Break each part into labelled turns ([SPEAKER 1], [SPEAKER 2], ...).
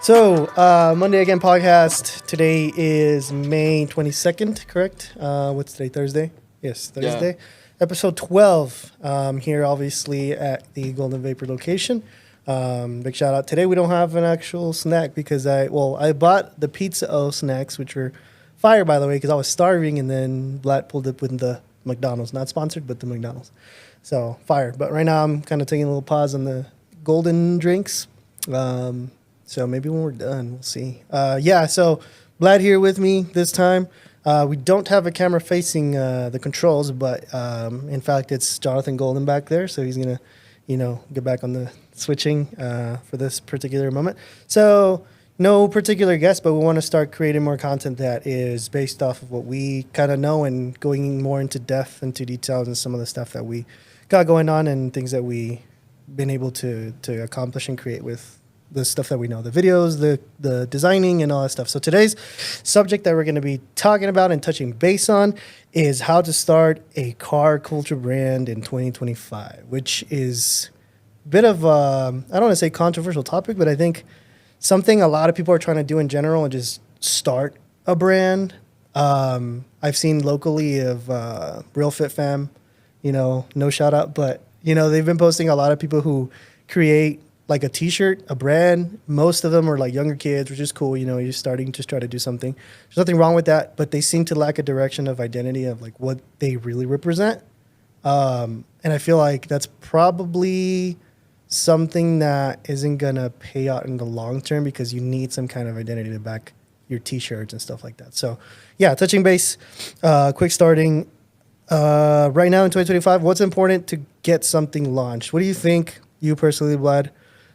[SPEAKER 1] Monday Again podcast. Today is May 22nd, correct? What's today? Thursday? Yes, Thursday. Yeah. Episode 12 here, obviously, at the Golden Vapor location. Big shout out. Today we don't have an actual snack because I bought the Pizza O snacks, which were fire, by the way, because I was starving, and then Vlad pulled up with the McDonald's. Not sponsored, but the McDonald's. So, fire. But right now I'm kind of taking a little pause on the golden drinks. So maybe when we're done, we'll see. So Vlad here with me this time. We don't have a camera facing the controls, but in fact, it's Jonathan Golden back there. So he's going to, get back on the switching for this particular moment. So no particular guest, but we want to start creating more content that is based off of what we kind of know and going more into depth, into details, and some of the stuff that we got going on and things that we been able to accomplish and create with the stuff that we know, the videos, the designing, and all that stuff. So today's subject that we're going to be talking about and touching base on is how to start a car culture brand in 2025, which is a bit of I don't want to say controversial topic, but I think something a lot of people are trying to do in general and just start a brand. I've seen locally of Real Fit Fam, no shout out, but they've been posting a lot of people who create like a t-shirt, a brand. Most of them are like younger kids, which is cool. You're starting to try to do something. There's nothing wrong with that, but they seem to lack a direction of identity of like what they really represent. And I feel like that's probably something that isn't going to pay out in the long term because you need some kind of identity to back your t-shirts and stuff like that. So yeah, touching base, quick starting. Right now in 2025, what's important to get something launched? What do you think, you personally, Vlad,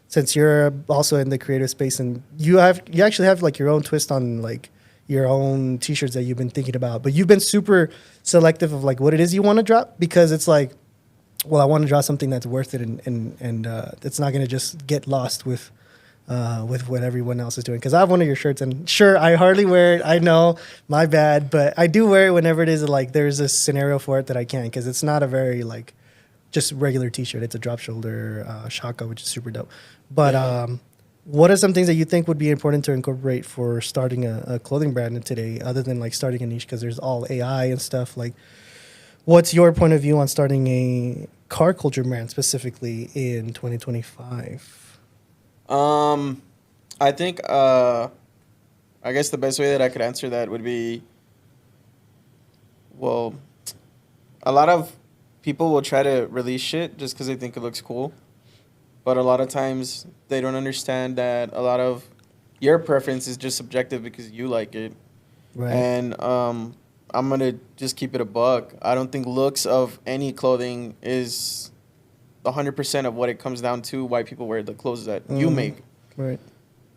[SPEAKER 1] since you're also in the creative space and you actually have like your own twist on like your own t-shirts that you've been thinking about, but you've been super selective of like what it is you want to drop, because it's like, well, I want to draw something that's worth it and it's not going to just get lost with what everyone else is doing. Because I have one of your shirts, and sure, I hardly wear it. I know, my bad, but I do wear it whenever it is like there's a scenario for it that I can, because it's not a very like just regular t-shirt. It's a drop shoulder shaka, which is super dope. But what are some things that you think would be important to incorporate for starting a clothing brand today, other than like starting a niche? Because there's all AI and stuff. Like, what's your point of view on starting a car culture brand specifically in 2025?
[SPEAKER 2] I think, I guess the best way that I could answer that would be, well, a lot of people will try to release shit just because they think it looks cool. But a lot of times they don't understand that a lot of your preference is just subjective because you like it. Right. And I'm going to just keep it a buck. I don't think looks of any clothing is 100% of what it comes down to, why people wear the clothes that you make.
[SPEAKER 1] Right.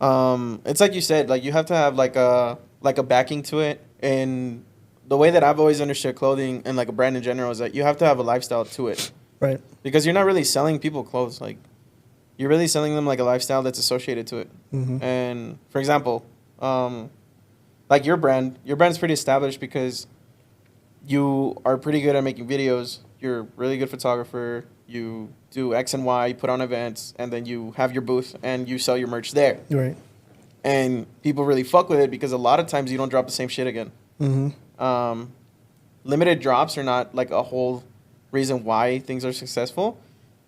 [SPEAKER 2] It's like you said, like you have to have like a backing to it. And the way that I've always understood clothing and like a brand in general is that you have to have a lifestyle to it.
[SPEAKER 1] Right.
[SPEAKER 2] Because you're not really selling people clothes. Like, you're really selling them like a lifestyle that's associated to it. Mm-hmm. And for example, like your brand's pretty established because you are pretty good at making videos. You're a really good photographer. You do X and Y, you put on events, and then you have your booth and you sell your merch there.
[SPEAKER 1] Right.
[SPEAKER 2] And people really fuck with it because a lot of times you don't drop the same shit again.
[SPEAKER 1] Mm-hmm.
[SPEAKER 2] Limited drops are not like a whole reason why things are successful.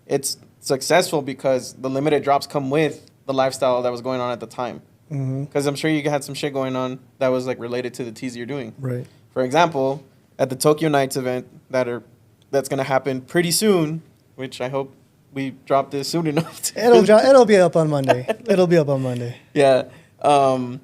[SPEAKER 2] It's successful because the limited drops come with the lifestyle that was going on at the time. Because I'm sure you had some shit going on that was like related to the teas you're doing.
[SPEAKER 1] Right.
[SPEAKER 2] For example, at the Tokyo Nights event that's going to happen pretty soon, which I hope we drop this soon enough.
[SPEAKER 1] It'll be up on Monday.
[SPEAKER 2] Yeah. The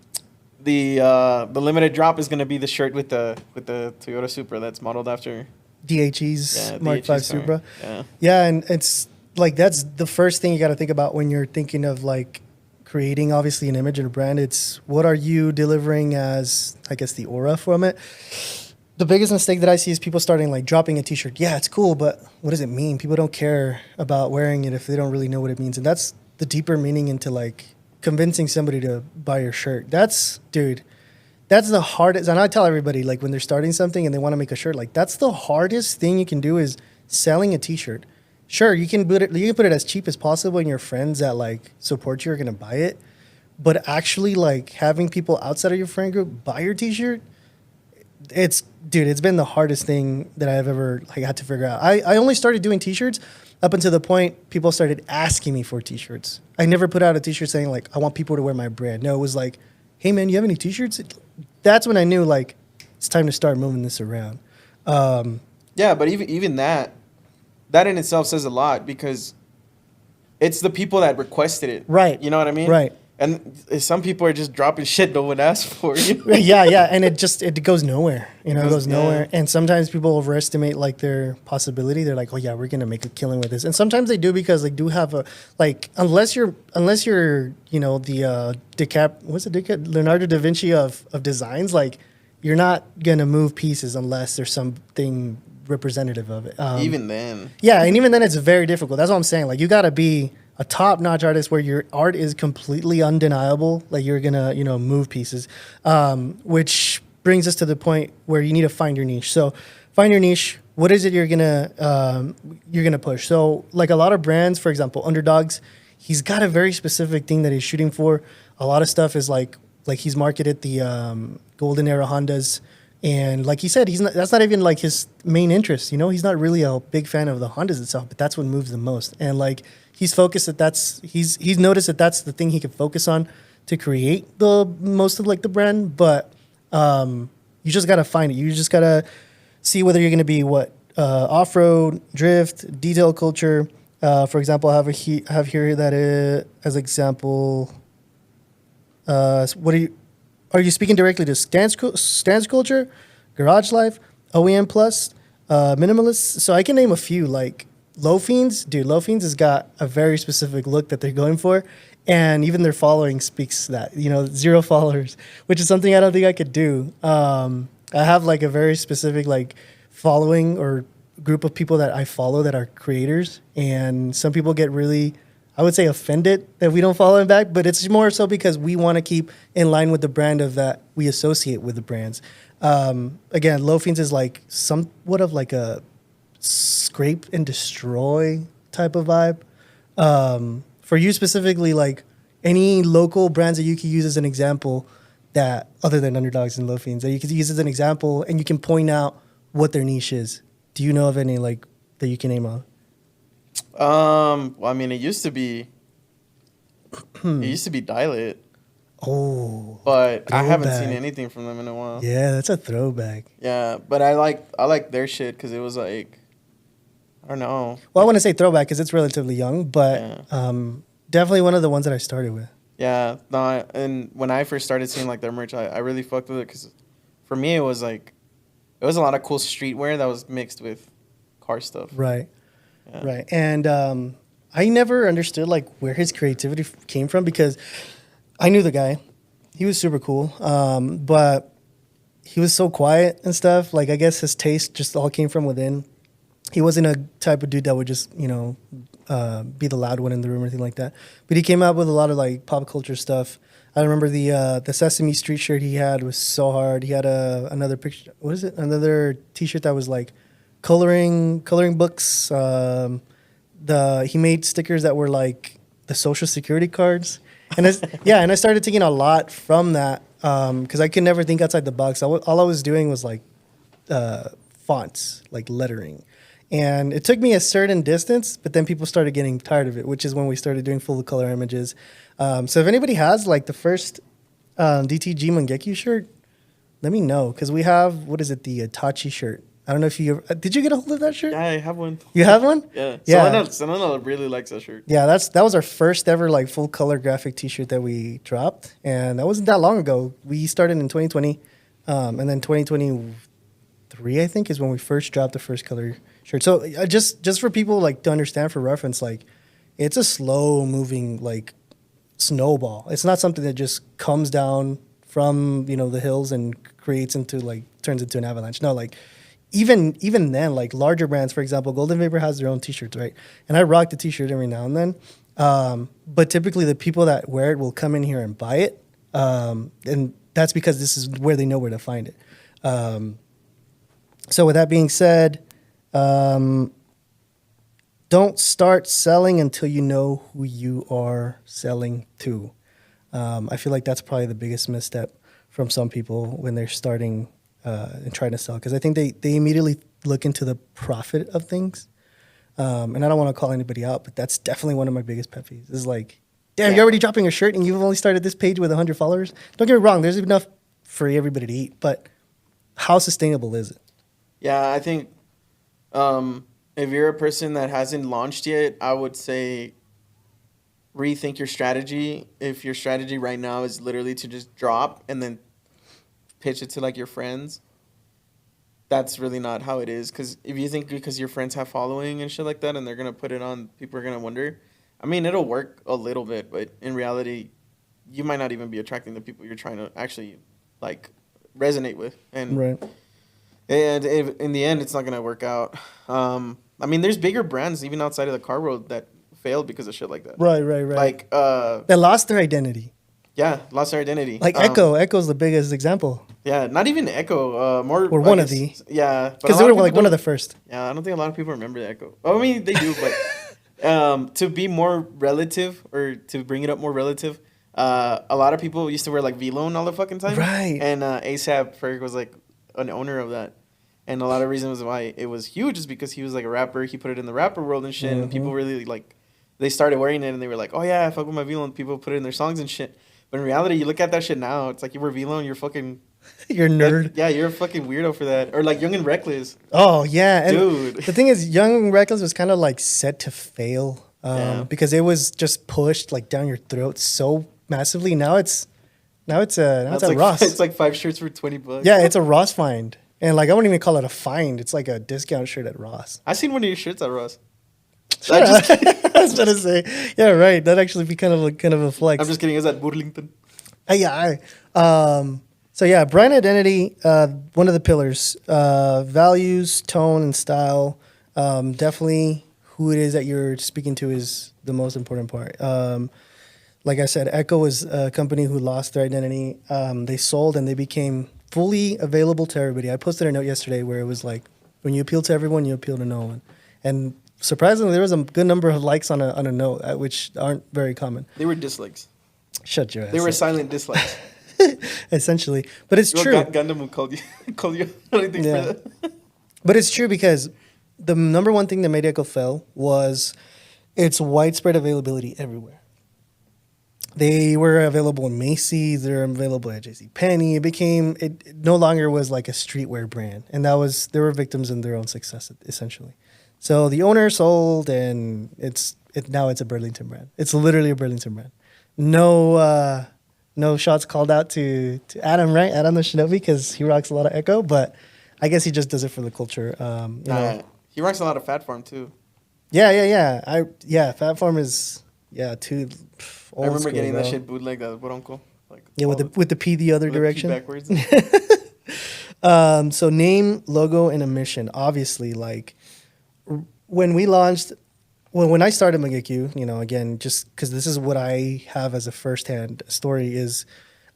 [SPEAKER 2] limited drop is going to be the shirt with the Toyota Supra that's modeled after
[SPEAKER 1] DHE's Mark V Supra.
[SPEAKER 2] Yeah.
[SPEAKER 1] Yeah, and it's like that's the first thing you got to think about when you're thinking of like creating obviously an image and a brand. It's what are you delivering as, I guess, the aura from it. The biggest mistake that I see is people starting like dropping a t-shirt. Yeah, it's cool, but what does it mean? People don't care about wearing it if they don't really know what it means. And that's the deeper meaning into like convincing somebody to buy your shirt. That's the hardest. And I tell everybody, like when they're starting something and they want to make a shirt, like that's the hardest thing you can do is selling a t-shirt. Sure, you can put it as cheap as possible and your friends that like support you are going to buy it. but actually like having people outside of your friend group buy your t-shirt, it's been the hardest thing that I've ever like had to figure out. I only started doing t-shirts up until the point people started asking me for t-shirts. I never put out a t-shirt saying like I want people to wear my brand. No, it was like, hey man, you have any t-shirts? That's when I knew like it's time to start moving this around.
[SPEAKER 2] Yeah, but even that in itself says a lot because it's the people that requested it.
[SPEAKER 1] Right.
[SPEAKER 2] You know what I mean?
[SPEAKER 1] Right.
[SPEAKER 2] And some people are just dropping shit no one asked for.
[SPEAKER 1] Yeah, and it goes nowhere. You know, it goes nowhere.
[SPEAKER 2] Yeah.
[SPEAKER 1] And sometimes people overestimate like their possibility. They're like, oh yeah, we're gonna make a killing with this. And sometimes they do because they do have a like unless you're you know the Leonardo da Vinci of designs, like you're not gonna move pieces unless there's something representative of it.
[SPEAKER 2] Even then.
[SPEAKER 1] Yeah, and even then it's very difficult. That's what I'm saying. Like you gotta be a top-notch artist where your art is completely undeniable, like you're gonna, you know, move pieces, which brings us to the point where you need to find your niche. So, find your niche. What is it you're gonna push? So, like a lot of brands, for example, Underdogs, he's got a very specific thing that he's shooting for. A lot of stuff is like he's marketed the golden era Hondas. And like he said, that's not even like his main interest. You know, he's not really a big fan of the Hondas itself, but that's what moves the most. And like he's focused he's noticed that that's the thing he can focus on to create the most of like the brand. But you just gotta find it. You just gotta see whether you're gonna be off road, drift, detail culture. For example, I have here that as example. Are you speaking directly to stance culture, garage life, OEM plus, minimalists? So I can name a few, like Low Fiends. Dude, Low Fiends has got a very specific look that they're going for. And even their following speaks that, you know, 0 followers, which is something I don't think I could do. I have like a very specific like following or group of people that I follow that are creators. And some people get really, I would say, offended that we don't follow him back, but it's more so because we want to keep in line with the brand of that we associate with the brands. Again, Low Fiends is like somewhat of like a scrape and destroy type of vibe. For you specifically, like any local brands that you could use as an example that, other than Underdogs and Low Fiends, that you could use as an example and you can point out what their niche is. Do you know of any like that you can name off?
[SPEAKER 2] Well, I mean, it used to be Dial It.
[SPEAKER 1] Oh,
[SPEAKER 2] but
[SPEAKER 1] throwback.
[SPEAKER 2] I haven't seen anything from them in a while.
[SPEAKER 1] Yeah, that's a throwback.
[SPEAKER 2] Yeah, but I like their shit because it was like, I don't know.
[SPEAKER 1] Well, I want to say throwback because it's relatively young, but definitely one of the ones that I started with.
[SPEAKER 2] Yeah, no, and when I first started seeing like their merch, I really fucked with it because for me it was a lot of cool streetwear that was mixed with car stuff.
[SPEAKER 1] Right.
[SPEAKER 2] Yeah.
[SPEAKER 1] Right. And I never understood like where his creativity came from because I knew the guy. He was super cool. But he was so quiet and stuff. Like I guess his taste just all came from within. He wasn't a type of dude that would just, you know, be the loud one in the room or anything like that. But he came out with a lot of like pop culture stuff. I remember the Sesame Street shirt he had was so hard. He had another picture. What is it? Another T-shirt that was like coloring books. He made stickers that were like the Social Security cards, and I started taking a lot from that because I could never think outside the box. All I was doing was like fonts, like lettering, and it took me a certain distance. But then people started getting tired of it, which is when we started doing full color images. So if anybody has like the first DTG Mangekyu shirt, let me know because we have the Itachi shirt. I don't know if you ever, did you get a hold of that shirt?
[SPEAKER 2] Yeah, I have one.
[SPEAKER 1] You have one?
[SPEAKER 2] Yeah.
[SPEAKER 1] Yeah.
[SPEAKER 2] Someone really likes that shirt.
[SPEAKER 1] Yeah, that was our first ever like full color graphic T-shirt that we dropped, and that wasn't that long ago. We started in 2020, and then 2023 I think is when we first dropped the first color shirt. So just for people like to understand for reference, like it's a slow moving like snowball. It's not something that just comes down from the hills and turns into an avalanche. No, like. Even then, like larger brands, for example, Golden Vapor has their own T-shirts, right? And I rock the T-shirt every now and then. But typically the people that wear it will come in here and buy it. And that's because this is where they know where to find it. So with that being said, don't start selling until you know who you are selling to. I feel like that's probably the biggest misstep from some people when they're starting and trying to sell, because I think they immediately look into the profit of things. And I don't want to call anybody out, but that's definitely one of my biggest pet peeves. Is like, damn, you're already dropping a shirt and you've only started this page with 100 followers. Don't get me wrong, there's enough for everybody to eat, but how sustainable is it?
[SPEAKER 2] Yeah, I think if you're a person that hasn't launched yet, I would say rethink your strategy. If your strategy right now is literally to just drop and then pitch it to like your friends, that's really not how it is. Because if you think because your friends have following and shit like that and they're going to put it on, people are going to wonder. I mean, it'll work a little bit, but in reality, you might not even be attracting the people you're trying to actually like resonate with. And
[SPEAKER 1] Right.
[SPEAKER 2] And in the end, it's not going to work out. I mean, there's bigger brands even outside of the car world that failed because of shit like that.
[SPEAKER 1] Right.
[SPEAKER 2] Like,
[SPEAKER 1] They lost their identity.
[SPEAKER 2] yeah, lost their identity.
[SPEAKER 1] Like Echo's the biggest example.
[SPEAKER 2] Yeah, not even Echo. More
[SPEAKER 1] Or one of the.
[SPEAKER 2] Yeah,
[SPEAKER 1] Because they were like one of the first.
[SPEAKER 2] Yeah, I don't think a lot of people remember the Echo. Oh, I mean, they do, but to be more relative or to bring it up more relative, a lot of people used to wear like V-Lone all the fucking time.
[SPEAKER 1] Right.
[SPEAKER 2] And ASAP Ferg was like an owner of that. And a lot of reasons why it was huge is because he was like a rapper. He put it in the rapper world and shit. And people really like, they started wearing it and they were like, oh yeah, I fuck with my V-Lone. People put it in their songs and shit. But in reality, you look at that shit now, it's like you wear V-Lone, you're fucking...
[SPEAKER 1] You're a nerd.
[SPEAKER 2] Yeah, you're a fucking weirdo for that. Or like Young and Reckless.
[SPEAKER 1] Oh, yeah. And
[SPEAKER 2] dude.
[SPEAKER 1] The thing is, Young and Reckless was kind of like set to fail because it was just pushed like down your throat so massively. Now it's at
[SPEAKER 2] like,
[SPEAKER 1] Ross.
[SPEAKER 2] It's like 5 shirts for $20.
[SPEAKER 1] Yeah, it's a Ross find. And like, I wouldn't even call it a find. It's like a discount shirt at Ross.
[SPEAKER 2] I seen one of your shirts at Ross.
[SPEAKER 1] I was trying to say, yeah, right. That'd actually be kind of a flex.
[SPEAKER 2] I'm just kidding. Is that Burlington?
[SPEAKER 1] Yeah. So yeah, brand identity, one of the pillars, values, tone, and style. Definitely who it is that you're speaking to is the most important part. Like I said, Echo is a company who lost their identity. They sold and they became fully available to everybody. I posted a note yesterday where it was like, when you appeal to everyone, you appeal to no one. And surprisingly, there was a good number of likes on a note, which aren't very common.
[SPEAKER 2] They were dislikes.
[SPEAKER 1] Shut your ass.
[SPEAKER 2] They were
[SPEAKER 1] up.
[SPEAKER 2] silent dislikes.
[SPEAKER 1] Essentially. But it's true.
[SPEAKER 2] Gundam will call you anything for that.
[SPEAKER 1] But it's true because the number one thing that made Echo fail was its widespread availability everywhere. They were available in Macy's. They were available at JCPenney. It no longer was like a streetwear brand. And they were victims in their own success, essentially. So the owner sold, and now it's a Burlington brand. It's literally a Burlington brand. No shots called out to Adam, right? Adam the Shinobi, because he rocks a lot of Echo, but I guess he just does it for the culture.
[SPEAKER 2] He rocks a lot of Fat Farm too.
[SPEAKER 1] Yeah. Fat Farm is too old.
[SPEAKER 2] I remember
[SPEAKER 1] school,
[SPEAKER 2] getting
[SPEAKER 1] bro.
[SPEAKER 2] that shit bootleg that Bronco. Like
[SPEAKER 1] with the P the other direction.
[SPEAKER 2] P backwards.
[SPEAKER 1] So name, logo, and a mission. Obviously, like when we launched. Well, when I started Mangekyu, again, just because this is what I have as a firsthand story, is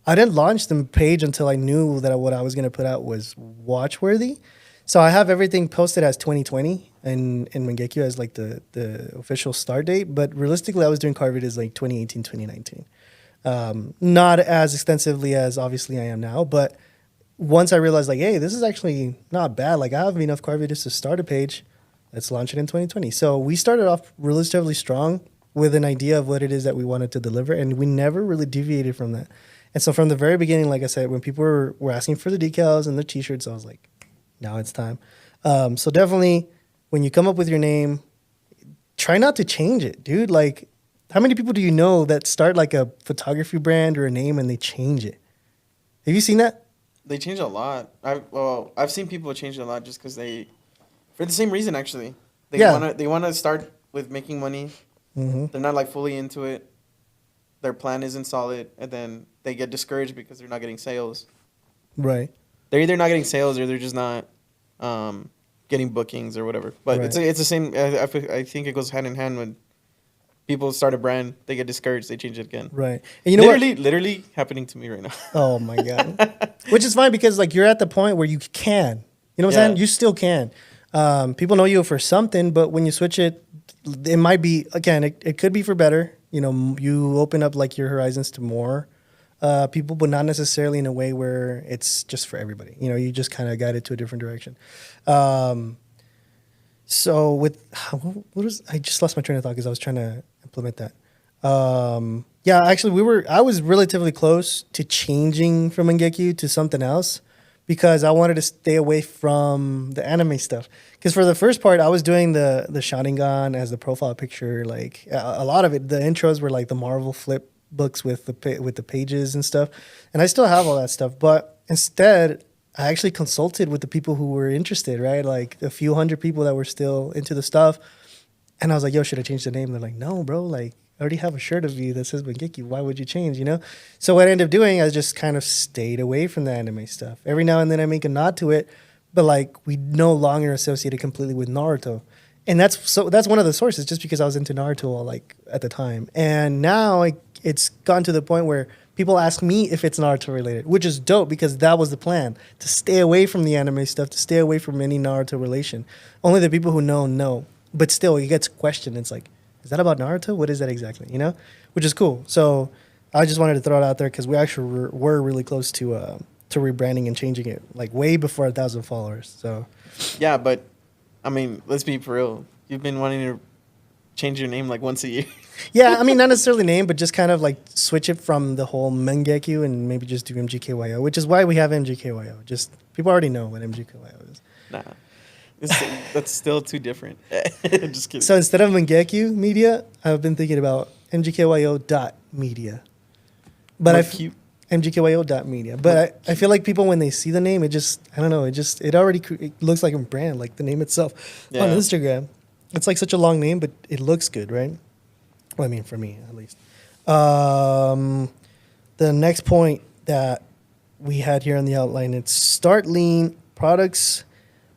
[SPEAKER 1] I didn't launch the page until I knew that what I was going to put out was watchworthy. So I have everything posted as 2020 and in Mangekyu as like the official start date. But realistically, I was doing car videos like 2018, 2019. Not as extensively as obviously I am now. But once I realized like, hey, this is actually not bad. Like I have enough car videos to start a page. Let's launch it in 2020. So we started off relatively strong with an idea of what it is that we wanted to deliver, and we never really deviated from that. And so from the very beginning, like I said, when people were asking for the decals and the T-shirts, I was like, now it's time. So definitely, when you come up with your name, try not to change it, dude. Like, how many people do you know that start like a photography brand or a name and they change it? Have you seen that?
[SPEAKER 2] They change a lot. I've seen people change a lot just because for the same reason, actually. They wanna start with making money. Mm-hmm. They're not like fully into it. Their plan isn't solid, and then they get discouraged because they're not getting sales.
[SPEAKER 1] Right.
[SPEAKER 2] They're either not getting sales or they're just not getting bookings or whatever. But it's the same. I think it goes hand in hand when people start a brand, they get discouraged, they change it again.
[SPEAKER 1] Right. And you know
[SPEAKER 2] literally happening to me right now.
[SPEAKER 1] Oh my God. Which is fine because like you're at the point where you can. You know what I'm saying? You still can. People know you for something, but when you switch it, it might be, again, it could be for better, You know, you open up like your horizons to more people, but not necessarily in a way where it's just for everybody. You know, you just kind of guide it to a different direction. So with what was I just lost my train of thought because I was trying to implement that. Yeah, actually, I was relatively close to changing from Mangekyu to something else because I wanted to stay away from the anime stuff. Because for the first part, I was doing the Sharingan as the profile picture. Like a lot of it, the intros were like the Marvel flip books with the pages and stuff, and I still have all that stuff. But instead, I actually consulted with the people who were interested, right? Like a few hundred people that were still into the stuff, and I was like, "Yo, should I change the name?" They're like, "No, bro. Like, I already have a shirt of you that says Mangekyou. Why would you change? You know?" So what I ended up doing, I just kind of stayed away from the anime stuff. Every now and then, I make a nod to it, but like we no longer associate it completely with Naruto, and that's one of the sources. Just because I was into Naruto like at the time, and now it's gone to the point where people ask me if it's Naruto related, which is dope because that was the plan, to stay away from the anime stuff, to stay away from any Naruto relation. Only the people who know. But still, it gets questioned. It's like, is that about Naruto? What is that exactly? You know, which is cool. So I just wanted to throw it out there because we actually were really close to rebranding and changing it like way before 1,000 followers. So
[SPEAKER 2] Yeah, but I mean, let's be for real. You've been wanting to change your name like once a year.
[SPEAKER 1] yeah, I mean, not necessarily name, but just kind of like switch it from the whole Mangekyu and maybe just do MGKYO, which is why we have MGKYO. Just people already know what MGKYO is.
[SPEAKER 2] Nah, that's still too different. Just kidding.
[SPEAKER 1] So instead of Mangekyoumedia, I've been thinking about MGKYO.media. But
[SPEAKER 2] cute.
[SPEAKER 1] MGKYO.media. But I feel like people, when they see the name, it just, I don't know, it already it looks like a brand, like the name itself on Instagram. It's like such a long name, but it looks good, right? Well, I mean, for me, at least. The next point that we had here on the outline, it's start lean product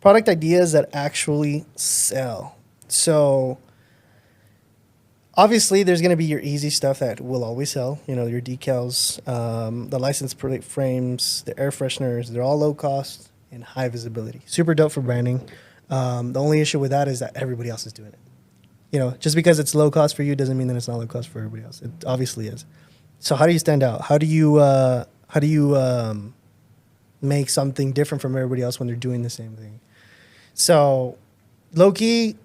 [SPEAKER 1] ideas that actually sell. So obviously there's going to be your easy stuff that will always sell, you know, your decals, the license plate frames, the air fresheners. They're all low cost and high visibility. Super dope for branding. The only issue with that is that everybody else is doing it. You know, just because it's low cost for you doesn't mean that it's not low cost for everybody else. It obviously is. So how do you stand out? How do you make something different from everybody else when they're doing the same thing? So low key,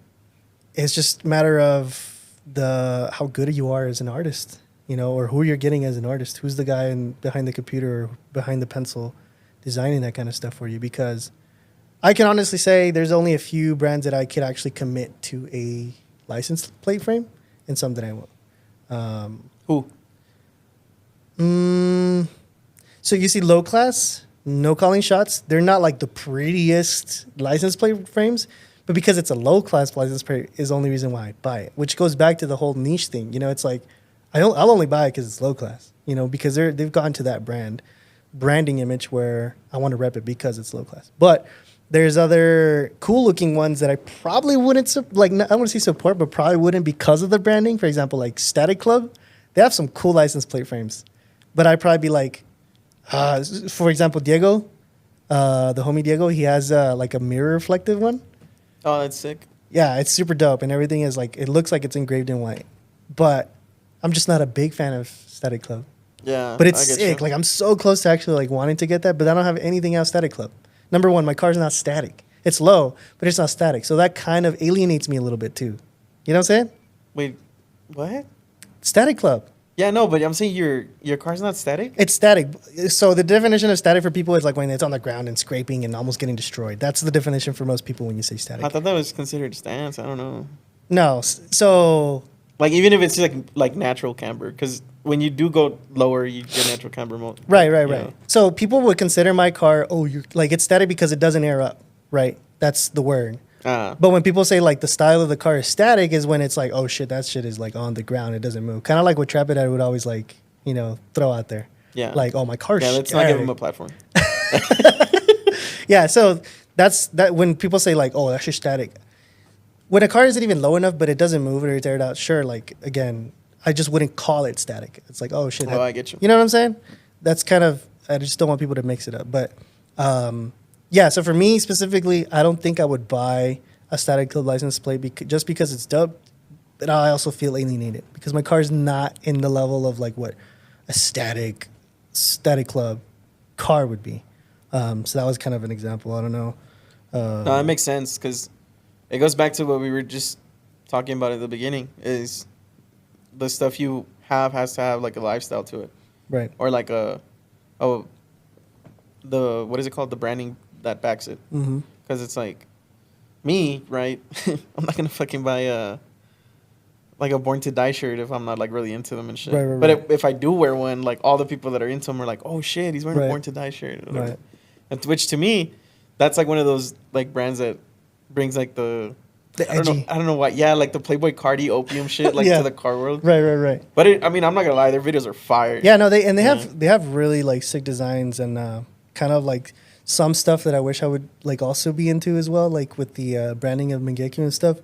[SPEAKER 1] it's just a matter of how good you are as an artist, you know, or who you're getting as an artist. Who's the guy behind the computer or behind the pencil designing that kind of stuff for you? Because I can honestly say there's only a few brands that I could actually commit to a license plate frame and some that I won't.
[SPEAKER 2] Who?
[SPEAKER 1] So you see low class, no calling shots. They're not like the prettiest license plate frames, but because it's a low class license plate is the only reason why I buy it, which goes back to the whole niche thing. You know, it's like, I'll only buy it because it's low class, you know, because they've gotten to that branding image where I want to rep it because it's low class. But there's other cool looking ones that I probably wouldn't I want to see support, but probably wouldn't because of the branding. For example, like Static Club, they have some cool license plate frames, but I'd probably be like, for example, Diego, the homie Diego, he has like a mirror reflective one.
[SPEAKER 2] Oh, that's sick.
[SPEAKER 1] Yeah, it's super dope, and everything is like, it looks like it's engraved in white. But I'm just not a big fan of Static Club.
[SPEAKER 2] Yeah,
[SPEAKER 1] but it's sick. Like I'm so close to actually like wanting to get that, but I don't have anything else Static Club. Number one, my car's not static. It's low, but it's not static. So that kind of alienates me a little bit too. You know what I'm saying?
[SPEAKER 2] Wait, what?
[SPEAKER 1] Static Club.
[SPEAKER 2] Yeah, no, but I'm saying your car's not static?
[SPEAKER 1] It's static. So the definition of static for people is like when it's on the ground and scraping and almost getting destroyed. That's the definition for most people when you say static.
[SPEAKER 2] I thought that was considered stance. I don't know.
[SPEAKER 1] No. So
[SPEAKER 2] like even if it's like natural camber, because when you do go lower, you get natural camber mode.
[SPEAKER 1] Right. Know. So people would consider my car, you're like, it's static because it doesn't air up, right? That's the word. But when people say like the style of the car is static is when it's like, oh shit, that shit is like on the ground. It doesn't move. Kind of like what Trapid would always like, you know, throw out there.
[SPEAKER 2] Yeah.
[SPEAKER 1] Like, oh, my car's
[SPEAKER 2] static. Let's not give him a platform.
[SPEAKER 1] Yeah. So that's that when people say like, oh, that's just static. When a car isn't even low enough, but it doesn't move or it's aired out, sure. Like, again, I just wouldn't call it static. It's like, oh shit.
[SPEAKER 2] I get you.
[SPEAKER 1] You know what I'm saying? That's kind of, I just don't want people to mix it up. But yeah, so for me specifically, I don't think I would buy a Static Club license plate just because it's dope. that I also feel alienated because my car's not in the level of like what a static club car would be. So that was kind of an example. I don't know.
[SPEAKER 2] No, that makes sense because it goes back to what we were just talking about at the beginning. Is the stuff you have has to have like a lifestyle to it,
[SPEAKER 1] Right.
[SPEAKER 2] or like the what is it called, the branding that backs it.
[SPEAKER 1] Mm-hmm.
[SPEAKER 2] Because it's like me, right? I'm not gonna fucking buy a Born to Die shirt if I'm not like really into them and shit.
[SPEAKER 1] Right.
[SPEAKER 2] But if I do wear one, like all the people that are into them are like, oh shit, he's wearing a Born to Die shirt. Or whatever.
[SPEAKER 1] Right.
[SPEAKER 2] And which to me, that's like one of those like brands that brings like the
[SPEAKER 1] edgy.
[SPEAKER 2] I don't know why. Yeah, like the Playboy Cardi opium shit, like
[SPEAKER 1] Yeah.
[SPEAKER 2] to the car world.
[SPEAKER 1] Right.
[SPEAKER 2] But I mean, I'm not gonna lie, their videos are fire.
[SPEAKER 1] Yeah, no, they have really like sick designs and kind of like some stuff that I wish I would like also be into as well, like with the branding of Mangekyou and stuff.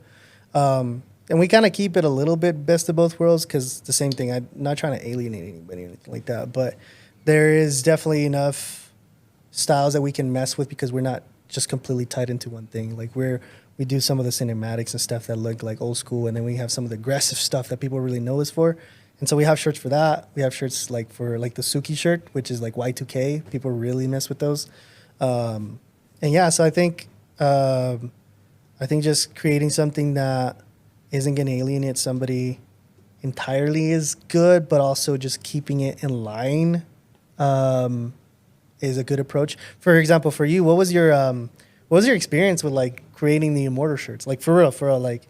[SPEAKER 1] And we kind of keep it a little bit best of both worlds because the same thing. I'm not trying to alienate anybody or anything like that, but there is definitely enough styles that we can mess with because we're not just completely tied into one thing. Like we do some of the cinematics and stuff that look like old school, and then we have some of the aggressive stuff that people really know us for. And so we have shirts for that. We have shirts like for like the Suki shirt, which is like Y2K. People really mess with those. And yeah, so I think just creating something that isn't going to alienate somebody entirely is good, but also just keeping it in line is a good approach. For example, for you, what was your experience with like creating the Immortal shirts? Like for real, like,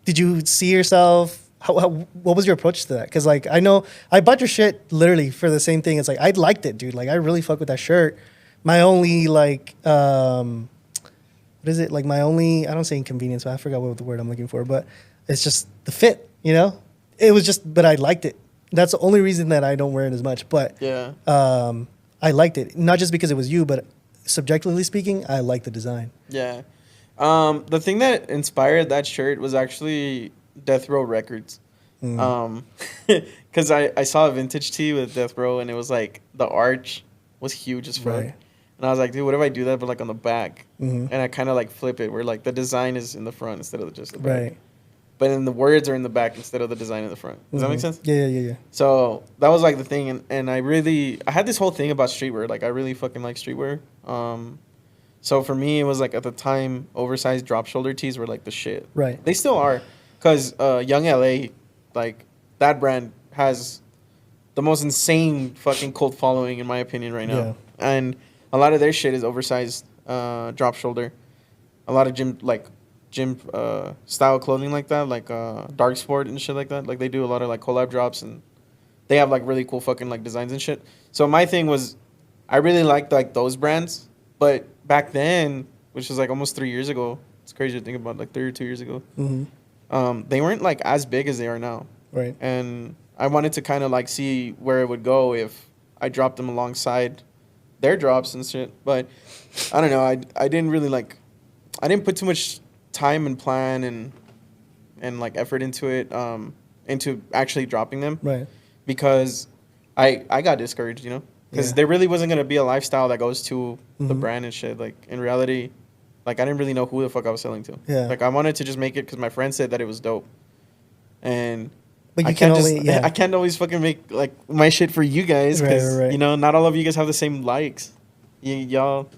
[SPEAKER 1] did you see yourself? What was your approach to that? Because like I know I bought your shit literally for the same thing. It's like I liked it, dude. Like I really fuck with that shirt. My only like what is it? Like my only, I don't say inconvenience, but I forgot what the word I'm looking for. But it's just the fit, you know. It was just, but I liked it. That's the only reason that I don't wear it as much. But
[SPEAKER 2] Yeah.
[SPEAKER 1] I liked it, not just because it was you, but subjectively speaking, I like the design.
[SPEAKER 2] Yeah. The thing that inspired that shirt was actually Death Row Records. Because I saw a vintage tee with Death Row, and it was like the arch was huge as fuck.
[SPEAKER 1] Right.
[SPEAKER 2] And I was like, dude, what if I do that, but like on the back?
[SPEAKER 1] Mm-hmm.
[SPEAKER 2] And I kind of like flip it, where like the design is in the front instead of just the back.
[SPEAKER 1] Right.
[SPEAKER 2] But then the words are in the back instead of the design in the front. Does that make sense?
[SPEAKER 1] Yeah.
[SPEAKER 2] So that was like the thing, and I had this whole thing about streetwear. Like I really fucking like streetwear. So for me, it was like at the time, oversized drop shoulder tees were like the shit.
[SPEAKER 1] Right.
[SPEAKER 2] They still are, because Young LA, like that brand has the most insane fucking cult following in my opinion right now.
[SPEAKER 1] Yeah.
[SPEAKER 2] And a lot of their shit is oversized drop shoulder. A lot of gym style clothing like that, like dark sport and shit like that. Like they do a lot of like collab drops, and they have like really cool fucking like designs and shit. So my thing was, I really liked like those brands, but back then, which was like almost 3 years ago, it's crazy to think about, like 3 or 2 years ago.
[SPEAKER 1] Mm-hmm.
[SPEAKER 2] They weren't like as big as they are now.
[SPEAKER 1] Right.
[SPEAKER 2] And I wanted to kind of like see where it would go if I dropped them alongside their drops and shit. But I don't know. I didn't really like, I didn't put too much time and plan and like effort into it, into actually dropping them.
[SPEAKER 1] Right.
[SPEAKER 2] Because I got discouraged, you know? Because there really wasn't going to be a lifestyle that goes to the brand and shit. Like, in reality, like, I didn't really know who the fuck I was selling to.
[SPEAKER 1] Yeah.
[SPEAKER 2] Like, I wanted to just make it because my friend said that it was dope. And
[SPEAKER 1] But you
[SPEAKER 2] I
[SPEAKER 1] can
[SPEAKER 2] can't
[SPEAKER 1] only,
[SPEAKER 2] just, I can't always fucking make, like, my shit for you guys. Because,
[SPEAKER 1] Right.
[SPEAKER 2] you know, not all of you guys have the same likes. Y'all,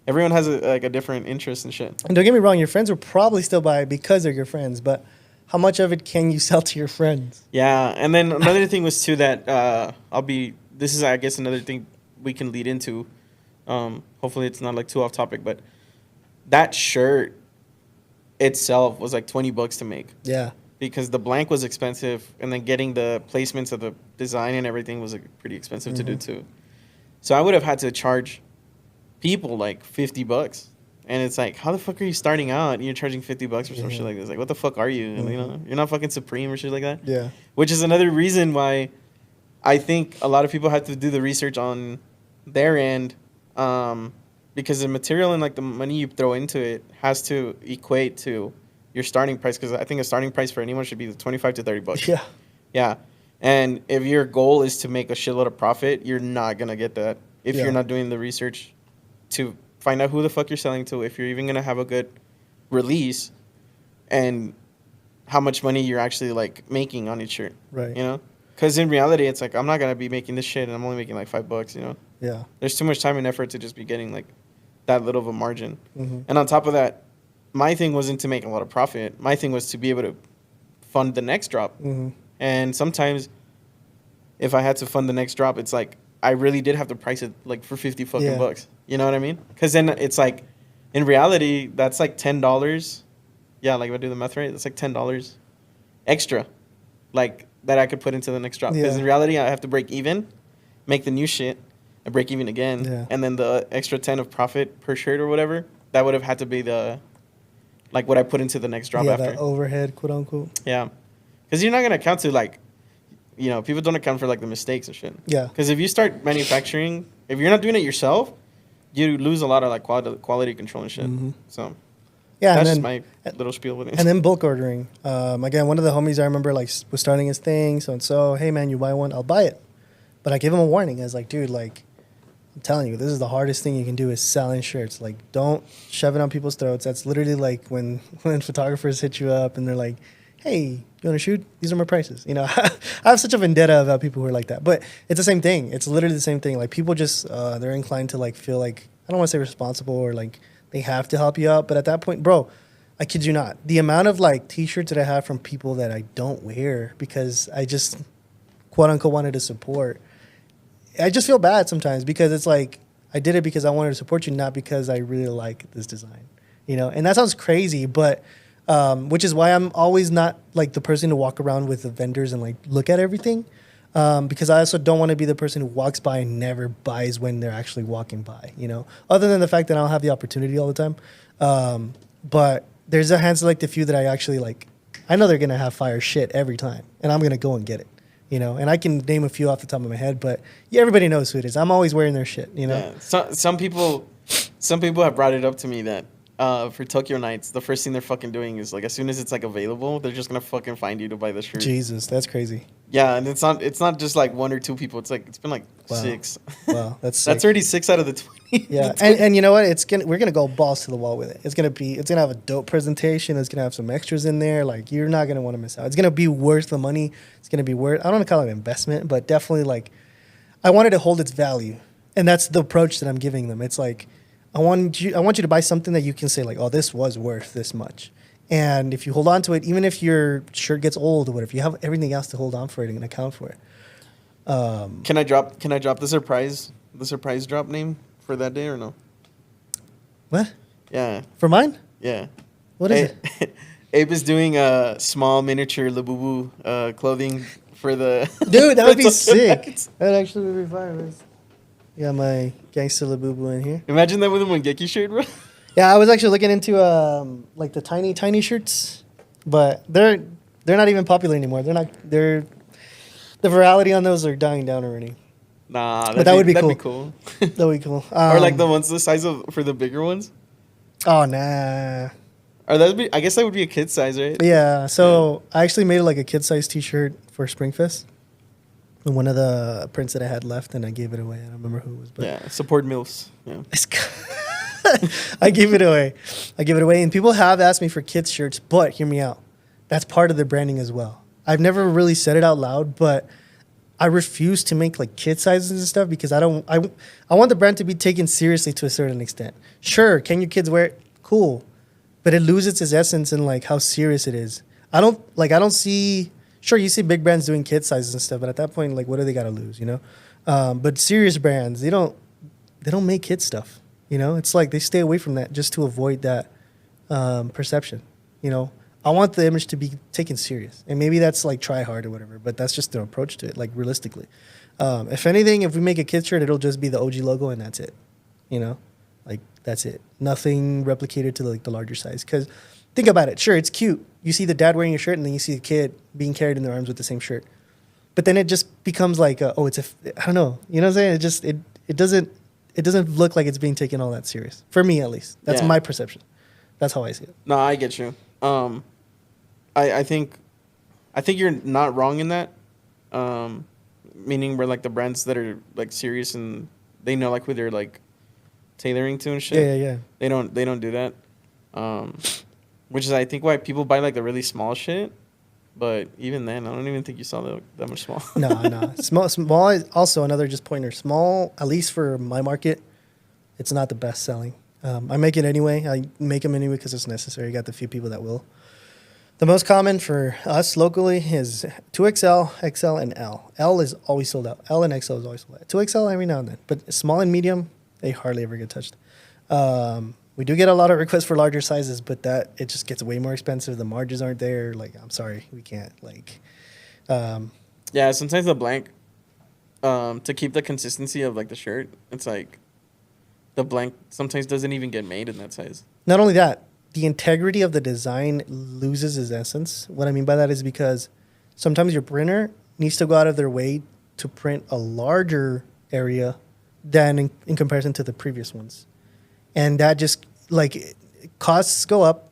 [SPEAKER 2] everyone has, a different interest and shit.
[SPEAKER 1] And don't get me wrong, your friends will probably still buy it because they're your friends, but how much of it can you sell to your friends?
[SPEAKER 2] Yeah, and then another thing was, too, that this is, I guess, another thing we can lead into. Hopefully it's not like too off topic, but that shirt itself was like $20 to make.
[SPEAKER 1] Yeah.
[SPEAKER 2] Because the blank was expensive, and then getting the placements of the design and everything was like pretty expensive to do too. So I would have had to charge people like $50. And it's like, how the fuck are you starting out and you're charging $50 for some shit like this? Like, what the fuck are you? And, you know, you're not fucking Supreme or shit like that.
[SPEAKER 1] Yeah.
[SPEAKER 2] Which is another reason why I think a lot of people have to do the research on their end, because the material and like the money you throw into it has to equate to your starting price. Because I think a starting price for anyone should be $25 to $30.
[SPEAKER 1] Yeah.
[SPEAKER 2] Yeah. And if your goal is to make a shitload of profit, you're not gonna get that if you're not doing the research to find out who the fuck you're selling to, if you're even gonna have a good release, and how much money you're actually like making on each shirt.
[SPEAKER 1] Right.
[SPEAKER 2] You know, because in reality, it's like I'm not gonna be making this shit, and I'm only making like $5. You know.
[SPEAKER 1] Yeah.
[SPEAKER 2] There's too much time and effort to just be getting like that little of a margin.
[SPEAKER 1] Mm-hmm.
[SPEAKER 2] And on top of that, my thing wasn't to make a lot of profit. My thing was to be able to fund the next drop.
[SPEAKER 1] Mm-hmm.
[SPEAKER 2] And sometimes, if I had to fund the next drop, it's like I really did have to price it like for 50 fucking bucks. You know what I mean? Because then it's like, in reality, that's like $10. Yeah, like if I do the math right, that's like $10 extra, like that I could put into the next drop. Because in reality, I have to break even, make the new shit, and break even again, and then the extra 10 of profit per shirt or whatever, that would have had to be the, like what I put into the next drop after.
[SPEAKER 1] That overhead, quote unquote.
[SPEAKER 2] Yeah, because you're not gonna account to like, you know, people don't account for like the mistakes and shit.
[SPEAKER 1] Yeah.
[SPEAKER 2] Because if you start manufacturing, if you're not doing it yourself, you lose a lot of like quality control and shit. Mm-hmm. So.
[SPEAKER 1] Yeah,
[SPEAKER 2] that's
[SPEAKER 1] and
[SPEAKER 2] then, just my little spiel with it.
[SPEAKER 1] And then bulk ordering. Again, one of the homies I remember like was starting his thing. So, hey man, you buy one, I'll buy it. But I give him a warning. I was like, dude, like, I'm telling you, this is the hardest thing you can do is selling shirts. Like, don't shove it on people's throats. That's literally like when photographers hit you up and they're like, hey, you want to shoot? These are my prices. You know, I have such a vendetta about people who are like that. But it's the same thing. It's literally the same thing. Like, people just, they're inclined to like feel like, I don't want to say responsible or like they have to help you out. But at that point, bro, I kid you not, the amount of like t-shirts that I have from people that I don't wear because I just quote unquote wanted to support, I just feel bad sometimes because it's like I did it because I wanted to support you, not because I really like this design, you know. And that sounds crazy, but which is why I'm always not like the person to walk around with the vendors and like look at everything, because I also don't want to be the person who walks by and never buys when they're actually walking by, you know. Other than the fact that I don't have the opportunity all the time, but there's a handful like the few that I actually like. I know they're gonna have fire shit every time, and I'm gonna go and get it. You know, and I can name a few off the top of my head, but yeah, everybody knows who it is. I'm always wearing their shit, you know?
[SPEAKER 2] Yeah. Some people have brought it up to me that for Tokyo Nights, the first thing they're fucking doing is like as soon as it's like available, they're just gonna fucking find you to buy the shirt.
[SPEAKER 1] Jesus, that's crazy.
[SPEAKER 2] Yeah, and it's not just like one or two people. It's been like 6.
[SPEAKER 1] Wow, that's
[SPEAKER 2] already 6 out of the 20.
[SPEAKER 1] Yeah, and you know what? We're gonna go balls to the wall with it. It's gonna have a dope presentation. It's gonna have some extras in there. Like you're not gonna want to miss out. It's gonna be worth the money. It's gonna be worth. I don't want to call it an investment, but definitely like I wanted to hold its value, and that's the approach that I'm giving them. It's like I want you to buy something that you can say like, oh, this was worth this much. And if you hold on to it, even if your shirt gets old or whatever, you have everything else to hold on for it and account for it.
[SPEAKER 2] Can I drop the surprise drop name for that day or no?
[SPEAKER 1] What?
[SPEAKER 2] Yeah.
[SPEAKER 1] For mine?
[SPEAKER 2] Yeah.
[SPEAKER 1] What is it?
[SPEAKER 2] Abe is doing a small miniature Labubu clothing for the.
[SPEAKER 1] Dude, that would be sick. That actually would be fire. Got my gangster Labubu in here.
[SPEAKER 2] Imagine that with a Mangekyou shirt, bro.
[SPEAKER 1] Yeah, I was actually looking into like the tiny shirts, but they're not even popular anymore. The virality on those are dying down already.
[SPEAKER 2] Nah,
[SPEAKER 1] but that would be
[SPEAKER 2] cool.
[SPEAKER 1] That would be cool.
[SPEAKER 2] Or like the ones the size of for the bigger ones.
[SPEAKER 1] Oh nah.
[SPEAKER 2] Or I guess that would be a kid size, right?
[SPEAKER 1] Yeah. So I actually made like a kid size T-shirt for Springfest. And one of the prints that I had left, and I gave it away. I don't remember who it was, but
[SPEAKER 2] yeah, support MILFs. Yeah.
[SPEAKER 1] I gave it away. And people have asked me for kids shirts, but hear me out. That's part of the branding as well. I've never really said it out loud, but I refuse to make like kid sizes and stuff because I want the brand to be taken seriously to a certain extent. Sure, can your kids wear it? Cool. But it loses its essence in like how serious it is. I don't see. Sure, you see big brands doing kid sizes and stuff, but at that point, like, what do they got to lose, you know? But serious brands, they don't make kid stuff, you know? It's like they stay away from that just to avoid that perception, you know? I want the image to be taken serious, and maybe that's like try hard or whatever, but that's just their approach to it, like realistically. If anything, if we make a kid shirt, it'll just be the OG logo and that's it, you know? Like, that's it. Nothing replicated to like the larger size, because think about it. Sure, it's cute. You see the dad wearing a shirt, and then you see the kid being carried in their arms with the same shirt. But then it just becomes like, I don't know. You know what I'm saying? It doesn't look like it's being taken all that serious. For me, at least. That's my perception. That's how I see it.
[SPEAKER 2] No, I get you. I think you're not wrong in that. Meaning where like the brands that are like serious and they know like who they're like tailoring to and shit.
[SPEAKER 1] Yeah.
[SPEAKER 2] They don't do that. Which is I think why people buy like the really small shit But even then, I don't even think you saw that much small.
[SPEAKER 1] No. Small is also another just pointer. Small, at least for my market, it's not the best selling. I make it anyway. I make them anyway because it's necessary. You got the few people that will. The most common for us locally is 2XL, XL, and L. L is always sold out. L and XL is always sold out. 2XL every now and then. But small and medium, they hardly ever get touched. We do get a lot of requests for larger sizes, but it just gets way more expensive. The margins aren't there. Like, I'm sorry, we can't. Like,
[SPEAKER 2] yeah, sometimes the blank, to keep the consistency of like the shirt, it's like the blank sometimes doesn't even get made in that size.
[SPEAKER 1] Not only that, the integrity of the design loses its essence. What I mean by that is because sometimes your printer needs to go out of their way to print a larger area than in comparison to the previous ones. And that just, like, costs go up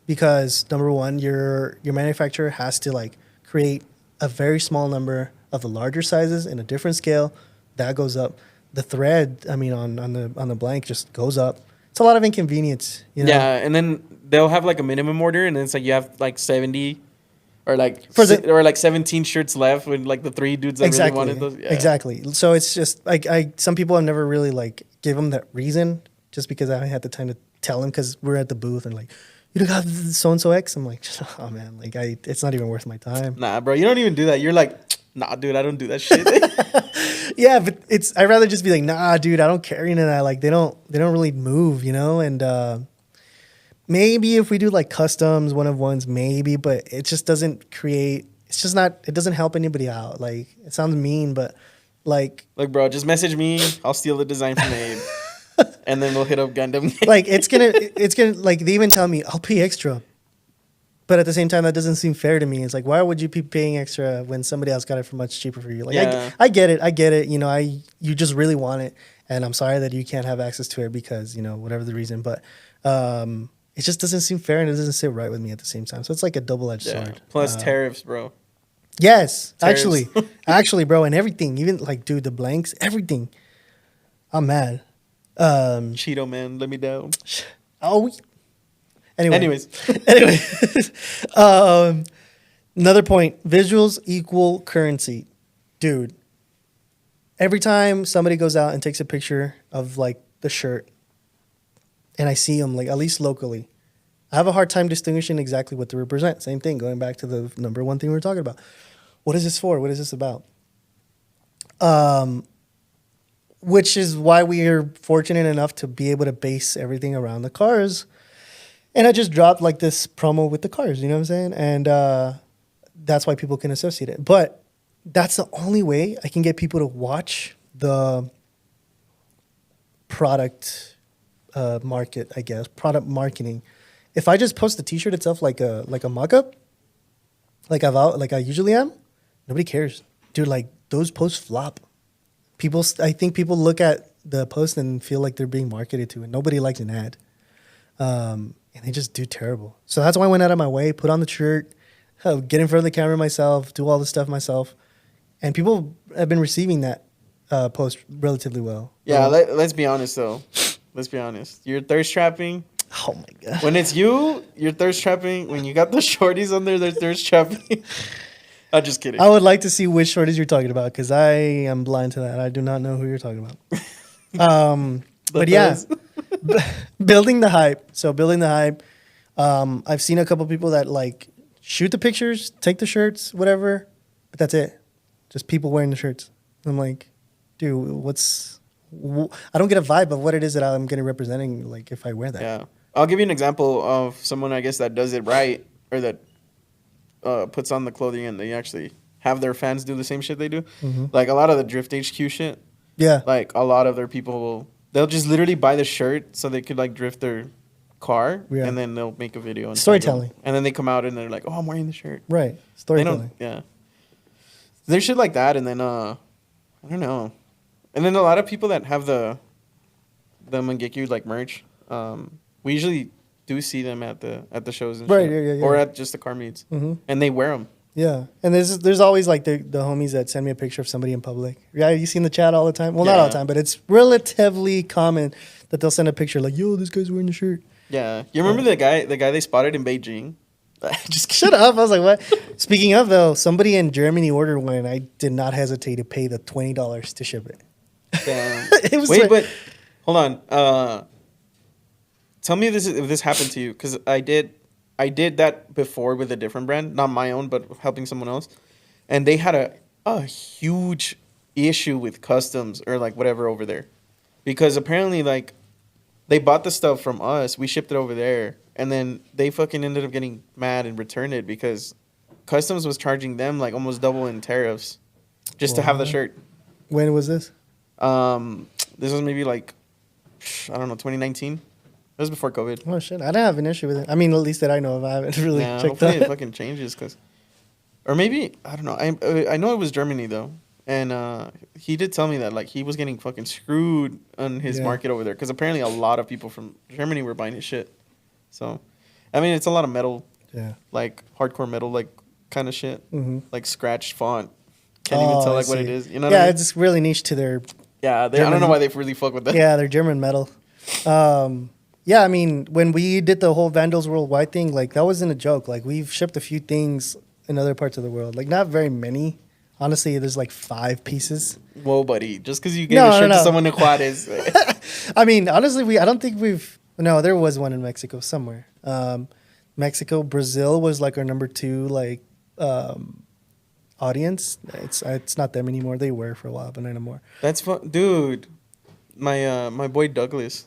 [SPEAKER 1] because, number one, your manufacturer has to, like, create a very small number of the larger sizes in a different scale. That goes up. The thread, I mean, on the blank just goes up. It's a lot of inconvenience, you know?
[SPEAKER 2] Yeah, and then they'll have, like, a minimum order, and then it's like you have, like, 70 or, like, or like 17 shirts left with, like, the 3 dudes that really wanted those. Yeah.
[SPEAKER 1] Exactly. So it's just, like, some people have never really, like, give them that reason just because I haven't had the time to tell them because we're at the booth and, like, you don't have so-and-so X? I'm like, oh, man, like, it's not even worth my time.
[SPEAKER 2] Nah, bro, you don't even do that. You're like, nah, dude, I don't do that shit.
[SPEAKER 1] Yeah, but I'd rather just be like, nah, dude, I don't carry into that. Like, they don't really move, you know? And maybe if we do, like, customs, one-of-ones, maybe, but it just doesn't create, it's just not, it doesn't help anybody out. Like, it sounds mean, but, like...
[SPEAKER 2] Like, bro, just message me. I'll steal the design from Abe. And then we'll hit up Gundam.
[SPEAKER 1] Like, it's gonna, like, they even tell me, I'll pay extra. But at the same time, that doesn't seem fair to me. It's like, why would you be paying extra when somebody else got it for much cheaper for you? Like, yeah. I get it. You know, you just really want it. And I'm sorry that you can't have access to it because, you know, whatever the reason. But it just doesn't seem fair and it doesn't sit right with me at the same time. So it's like a double-edged sword.
[SPEAKER 2] Plus tariffs, bro.
[SPEAKER 1] Yes, tariffs. Actually, bro, and everything. Even, like, dude, the blanks, everything. I'm mad.
[SPEAKER 2] Cheeto man, let me down.
[SPEAKER 1] Oh,
[SPEAKER 2] anyways.
[SPEAKER 1] Another point: visuals equal currency, dude. Every time somebody goes out and takes a picture of, like, the shirt, and I see them, like, at least locally, I have a hard time distinguishing exactly what they represent. Same thing, going back to the number one thing we were talking about. What is this for? What is this about? Which is why we are fortunate enough to be able to base everything around the cars. And I just dropped, like, this promo with the cars, you know what I'm saying? And that's why people can associate it. But that's the only way I can get people to watch the product market, I guess, product marketing. If I just post the T-shirt itself like a mock-up, like I usually am, nobody cares. Dude, like, those posts flop. I think people look at the post and feel like they're being marketed to, and nobody likes an ad. And they just do terrible. So that's why I went out of my way, put on the shirt, get in front of the camera myself, do all the stuff myself. And people have been receiving that post relatively well.
[SPEAKER 2] Yeah, let's be honest, though. Let's be honest. You're thirst trapping.
[SPEAKER 1] Oh, my God.
[SPEAKER 2] When it's you're thirst trapping. When you got the shorties on there, they're thirst trapping. I'm just kidding.
[SPEAKER 1] I would like to see which shorties you're talking about because I am blind to that. I do not know who you're talking about. But yeah, building the hype. So building the hype. I've seen a couple people that, like, shoot the pictures, take the shirts, whatever, but that's it. Just people wearing the shirts. I'm like, dude, I don't get a vibe of what it is that I'm getting representing, like, if I wear that.
[SPEAKER 2] Yeah. I'll give you an example of someone, I guess, that does it right or that puts on the clothing and they actually have their fans do the same shit they do. Mm-hmm. Like, a lot of the Drift HQ shit.
[SPEAKER 1] Yeah.
[SPEAKER 2] Like, a lot of their people they'll just literally buy the shirt so they could, like, drift their car, and then they'll make a video. And
[SPEAKER 1] storytelling.
[SPEAKER 2] And then they come out and they're like, oh, I'm wearing the shirt.
[SPEAKER 1] Right. Storytelling.
[SPEAKER 2] Yeah. There's shit like that, and then, I don't know. And then a lot of people that have the Mangekyu, like, merch, we usually do see them at the shows and
[SPEAKER 1] shit.
[SPEAKER 2] Yeah. Or at just the car meets. Mm-hmm. And they wear them.
[SPEAKER 1] Yeah. And there's always, like, the homies that send me a picture of somebody in public. Yeah, you see in the chat all the time? Well, not all the time, but it's relatively common that they'll send a picture like, yo, this guy's wearing the shirt.
[SPEAKER 2] Yeah. You remember the guy they spotted in Beijing? Just
[SPEAKER 1] Shut up. I was like, what? Speaking of, though, somebody in Germany ordered one, and I did not hesitate to pay the $20 to ship it.
[SPEAKER 2] Damn.
[SPEAKER 1] It was
[SPEAKER 2] Wait,
[SPEAKER 1] like-
[SPEAKER 2] but hold on. Tell me if this happened to you, because I did that before with a different brand, not my own, but helping someone else, and they had a huge issue with customs or like whatever over there, because apparently like they bought the stuff from us, we shipped it over there, and then they fucking ended up getting mad and returned it because customs was charging them like almost double in tariffs just to have the
[SPEAKER 1] What?
[SPEAKER 2] shirt.
[SPEAKER 1] When was this?
[SPEAKER 2] This was maybe like, I don't know, 2019. It was before COVID.
[SPEAKER 1] Oh, shit. I didn't have an issue with it. I mean, at least that I know of. I haven't really
[SPEAKER 2] Yeah,
[SPEAKER 1] checked
[SPEAKER 2] hopefully
[SPEAKER 1] out.
[SPEAKER 2] it fucking changes, or maybe I don't know. I know it was Germany though, and he did tell me that like he was getting fucking screwed on his
[SPEAKER 1] Yeah.
[SPEAKER 2] market over there because apparently a lot of people from Germany were buying his shit. So, I mean, it's a lot of metal,
[SPEAKER 1] Yeah.
[SPEAKER 2] like hardcore metal, like kind of shit,
[SPEAKER 1] Mm-hmm.
[SPEAKER 2] like scratched font. Can't even tell like what it is. You know? What
[SPEAKER 1] Yeah,
[SPEAKER 2] I mean?
[SPEAKER 1] it's really niche to their
[SPEAKER 2] Yeah. I don't know why they really fuck with that.
[SPEAKER 1] yeah, they're German metal. Yeah, I mean, when we did the whole Vandals Worldwide thing, like that wasn't a joke. Like we've shipped a few things in other parts of the world. Like not very many. Honestly, there's like 5 pieces.
[SPEAKER 2] Whoa, buddy! Just because you gave
[SPEAKER 1] No,
[SPEAKER 2] a shirt
[SPEAKER 1] no,
[SPEAKER 2] to
[SPEAKER 1] no.
[SPEAKER 2] someone in Juarez.
[SPEAKER 1] I mean, honestly, I don't think we've. No, there was one in Mexico somewhere. Mexico, Brazil was like our number 2 like audience. It's not them anymore. They were for a while, but not anymore.
[SPEAKER 2] That's fun, dude. My boy Douglas,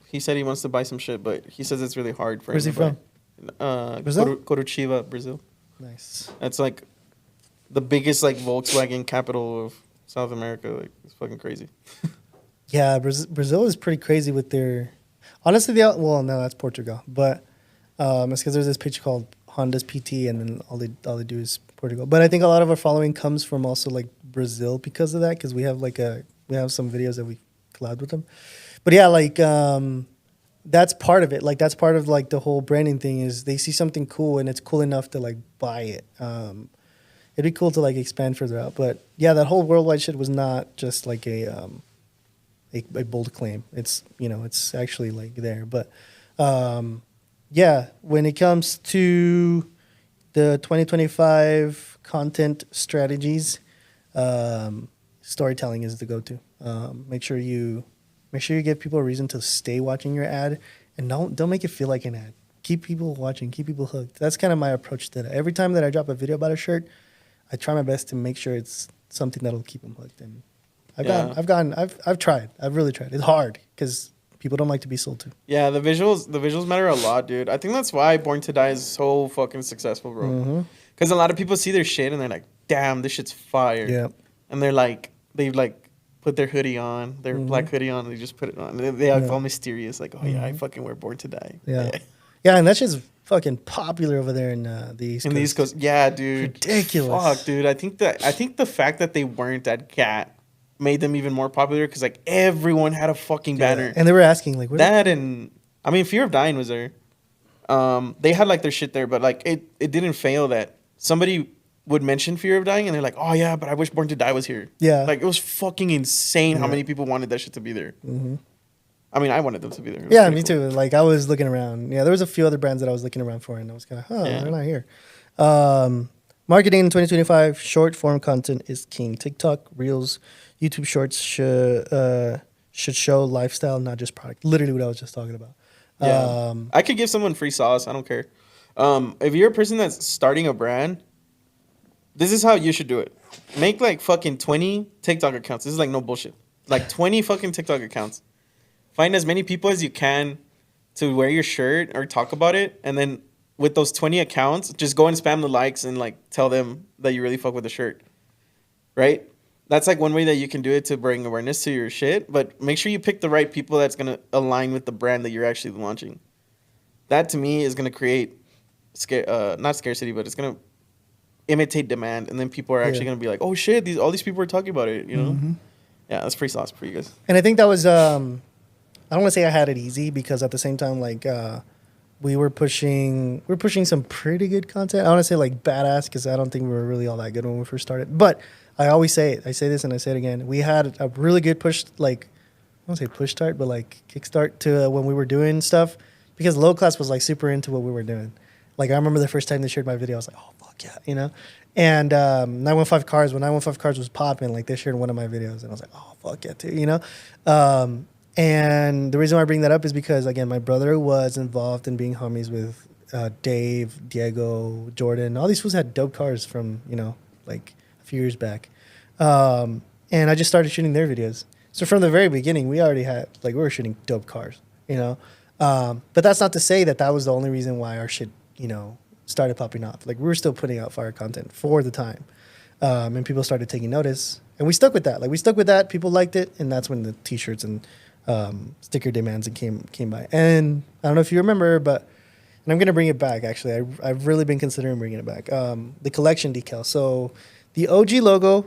[SPEAKER 2] he said he wants to buy some shit, but he says it's really hard for
[SPEAKER 1] Where's
[SPEAKER 2] him.
[SPEAKER 1] he from? Brazil?
[SPEAKER 2] Curitiba, Brazil.
[SPEAKER 1] Nice.
[SPEAKER 2] That's like the biggest like Volkswagen capital of South America. Like it's fucking crazy.
[SPEAKER 1] Yeah, Brazil is pretty crazy with their. Honestly, well, no, that's Portugal, but it's because there's this picture called Honda's PT, and then all they do is Portugal. But I think a lot of our following comes from also like Brazil because of that, because we have some videos that we collabed with them. But yeah, like that's part of it. Like that's part of like the whole branding thing is they see something cool and it's cool enough to like buy it. It'd be cool to like expand further out. But yeah, that whole worldwide shit was not just like a bold claim. It's it's actually like there. But yeah, when it comes to the 2025 content strategies, storytelling is the go-to. Make sure you give people a reason to stay watching your ad, and don't make it feel like an ad. Keep people watching, keep people hooked. That's kind of my approach to that. Every time that I drop a video about a shirt, I try my best to make sure it's something that'll keep them hooked. And I've tried. I've really tried. It's hard because people don't like to be sold to.
[SPEAKER 2] Yeah, the visuals matter a lot, dude. I think that's why Born to Die is so fucking successful, bro.
[SPEAKER 1] Mm-hmm.
[SPEAKER 2] Because a lot of people see their shit and they're like, "Damn, this shit's fire."
[SPEAKER 1] Yeah.
[SPEAKER 2] And they're like, they've like put their hoodie on, their black hoodie on, and they just put it on. They act all mysterious, like, "Oh yeah, I fucking wear Born to Die."
[SPEAKER 1] Yeah. Yeah, and that shit's fucking popular over there in the East Coast.
[SPEAKER 2] In the East Coast, yeah, dude.
[SPEAKER 1] Ridiculous.
[SPEAKER 2] Fuck, dude. I think the fact that they weren't at GAT made them even more popular because like everyone had a fucking banner.
[SPEAKER 1] And they were asking like,
[SPEAKER 2] That and I mean, Fear of Dying was there. They had like their shit there, but like it didn't fail that somebody would mention Fear of Dying and they're like, "Oh yeah, but I wish Born to Die was here."
[SPEAKER 1] Yeah.
[SPEAKER 2] Like it was fucking insane how many people wanted that shit to be there.
[SPEAKER 1] Mm-hmm.
[SPEAKER 2] I mean, I wanted them to be there.
[SPEAKER 1] Yeah, me too. Like I was looking around. Yeah, there was a few other brands that I was looking around for, and I was kind of,
[SPEAKER 2] Yeah.
[SPEAKER 1] they're not here. Marketing in 2025, short form content is king. TikTok, Reels, YouTube Shorts should show lifestyle, not just product. Literally what I was just talking about.
[SPEAKER 2] Yeah. I could give someone free sauce. I don't care. If you're a person that's starting a brand, this is how you should do it. Make like fucking 20 TikTok accounts. This is like no bullshit. Like 20 fucking TikTok accounts. Find as many people as you can to wear your shirt or talk about it. And then with those 20 accounts, just go and spam the likes and like tell them that you really fuck with the shirt. Right? That's like one way that you can do it to bring awareness to your shit. But make sure you pick the right people that's going to align with the brand that you're actually launching. That to me is going to create, not scarcity, but it's going to imitate demand. And then people are actually going to be like, oh shit, all these people are talking about it, you know?
[SPEAKER 1] Mm-hmm.
[SPEAKER 2] Yeah, that's free sauce for you guys.
[SPEAKER 1] And I think that was, I don't want to say I had it easy because at the same time, like, we're pushing some pretty good content. I want to say like badass because I don't think we were really all that good when we first started. But I always say it. I say this and I say it again. We had a really good push, like, I don't say push start, but like kickstart to when we were doing stuff because Low Class was like super into what we were doing. Like I remember the first time they shared my video, I was like, oh fuck yeah, you know. And 915 Cars, when 915 Cars was popping, like they shared one of my videos, and I was like, oh fuck yeah, too, you know. And the reason why I bring that up is because again, my brother was involved in being homies with Dave, Diego, Jordan. All these fools had dope cars from like a few years back, and I just started shooting their videos. So from the very beginning, we already had we were shooting dope cars, you know. But that's not to say that was the only reason why our shit, started popping off. Like we were still putting out fire content for the time, and people started taking notice, and we stuck with that. Like we stuck with that. People liked it, and that's when the T-shirts and sticker demands came by. And I don't know if you remember, but and I'm gonna bring it back. Actually, I've really been considering bringing it back. The collection decal. So the OG logo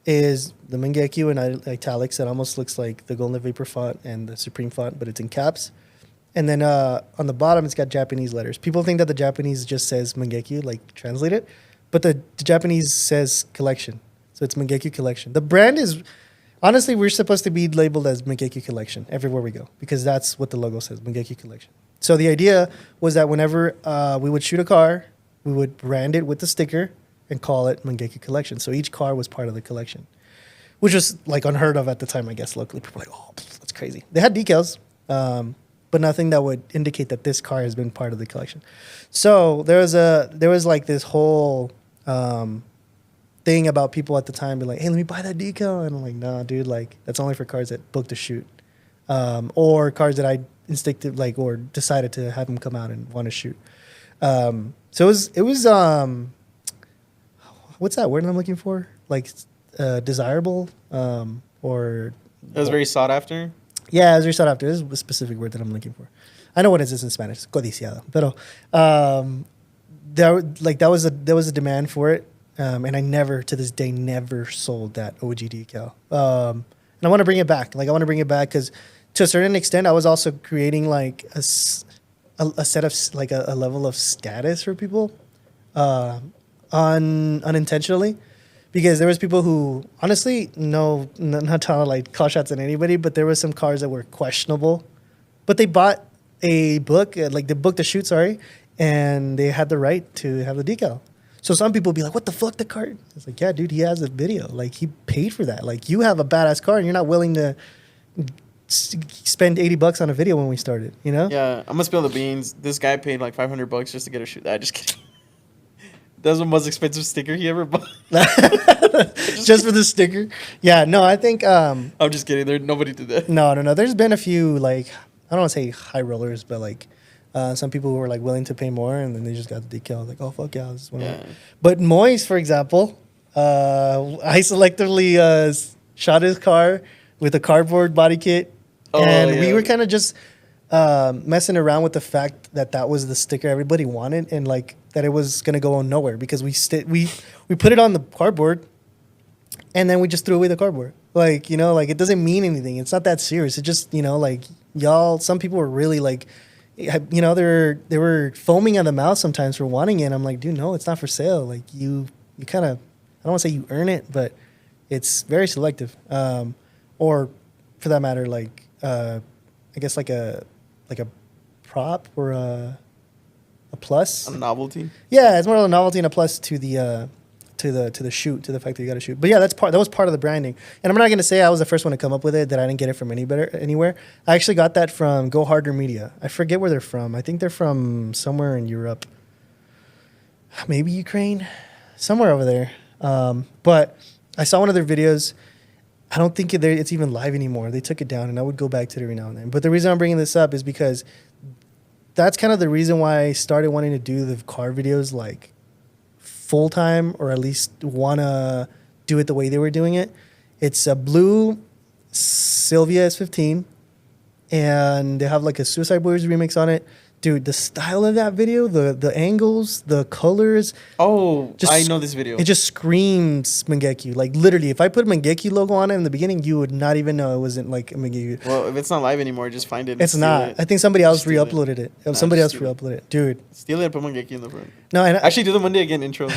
[SPEAKER 1] is the Mangekyu in italics. It almost looks like the Golden Vapor font and the Supreme font, but it's in caps. And then on the bottom, it's got Japanese letters. People think that the Japanese just says Mangekyu, like translate it, but the Japanese says collection. So it's Mangekyu Collection. The brand is, honestly, we're supposed to be labeled as Mangekyu Collection everywhere we go because that's what the logo says, Mangekyu Collection. So the idea was that whenever we would shoot a car, we would brand it with the sticker and call it Mangekyou Collection. So each car was part of the collection, which was like unheard of at the time, I guess, locally. People were like, oh, that's crazy. They had decals, but nothing that would indicate that this car has been part of the collection. So there was like this whole thing about people at the time being like, hey, let me buy that decal. And I'm like, nah, dude, like that's only for cars that booked a shoot or cars that I instinctive or decided to have them come out and want to shoot. So it was what's that word I'm looking for? Like desirable or...
[SPEAKER 2] It was very sought after?
[SPEAKER 1] Yeah, it was very sought after. This is a specific word that I'm looking for. I know what it is in Spanish. Codiciado. Pero there was a demand for it. And I never, to this day, never sold that OG decal. And I want to bring it back. Like I want to bring it back because to a certain extent, I was also creating like a set of like a level of status for people. Unintentionally, because there was people who honestly not to like call shots at anybody, but there was some cars that were questionable, but they bought a book, like they booked a shoot, and they had the right to have the decal. So some people be like, what the fuck, the car? It's like, yeah, dude, he has a video. Like he paid for that. Like you have a badass car and you're not willing to spend $80 on a video when we started, you know?
[SPEAKER 2] Yeah, I'm gonna spill the beans. This guy paid like $500 just to get a shoot. Just kidding. That was the most expensive sticker he ever bought.
[SPEAKER 1] Just for the sticker? Yeah, no, I think...
[SPEAKER 2] I'm just kidding. Nobody did that.
[SPEAKER 1] No. There's been a few, like, I don't want to say high rollers, but, like, some people who were, like, willing to pay more, and then they just got the decal. Like, oh, fuck yeah. This is one of But Moise, for example, I selectively shot his car with a cardboard body kit, and we were kind of just messing around with the fact that was the sticker everybody wanted, and, like, that it was going to go on nowhere because we put it on the cardboard and then we just threw away the cardboard. Like, like it doesn't mean anything. It's not that serious. It just, like some people were really like, they were foaming at the mouth sometimes for wanting it. I'm like, dude, no, it's not for sale. Like you kind of, I don't want to say you earn it, but it's very selective. Or for that matter, like, I guess like a prop or a plus,
[SPEAKER 2] a novelty.
[SPEAKER 1] Yeah, it's more of a novelty and a plus to the shoot, to the fact that you got to shoot. But yeah, that was part of the branding. And I'm not gonna say I was the first one to come up with it, that I didn't get it from anywhere. I actually got that from Go Harder Media. I forget where they're from. I think they're from somewhere in Europe, maybe Ukraine, somewhere over there. But I saw one of their videos. I don't think it's even live anymore. They took it down, and I would go back to it every now and then. But the reason I'm bringing this up is because that's kind of the reason why I started wanting to do the car videos like full time, or at least want to do it the way they were doing it. It's a blue Sylvia S15, and they have like a Suicide Boys remix on it. Dude, the style of that video, the angles, the colors.
[SPEAKER 2] Oh, I know this video.
[SPEAKER 1] It just screams Mangekyou. Like literally, if I put a Mangekyou logo on it in the beginning, you would not even know it wasn't like a Mangekyou.
[SPEAKER 2] Well, if it's not live anymore, just find it.
[SPEAKER 1] It's not. I think somebody else re-uploaded it. Somebody else re-uploaded it. Dude.
[SPEAKER 2] Steal it and put Mangekyou in the front.
[SPEAKER 1] No, and
[SPEAKER 2] actually do the Monday Again intro.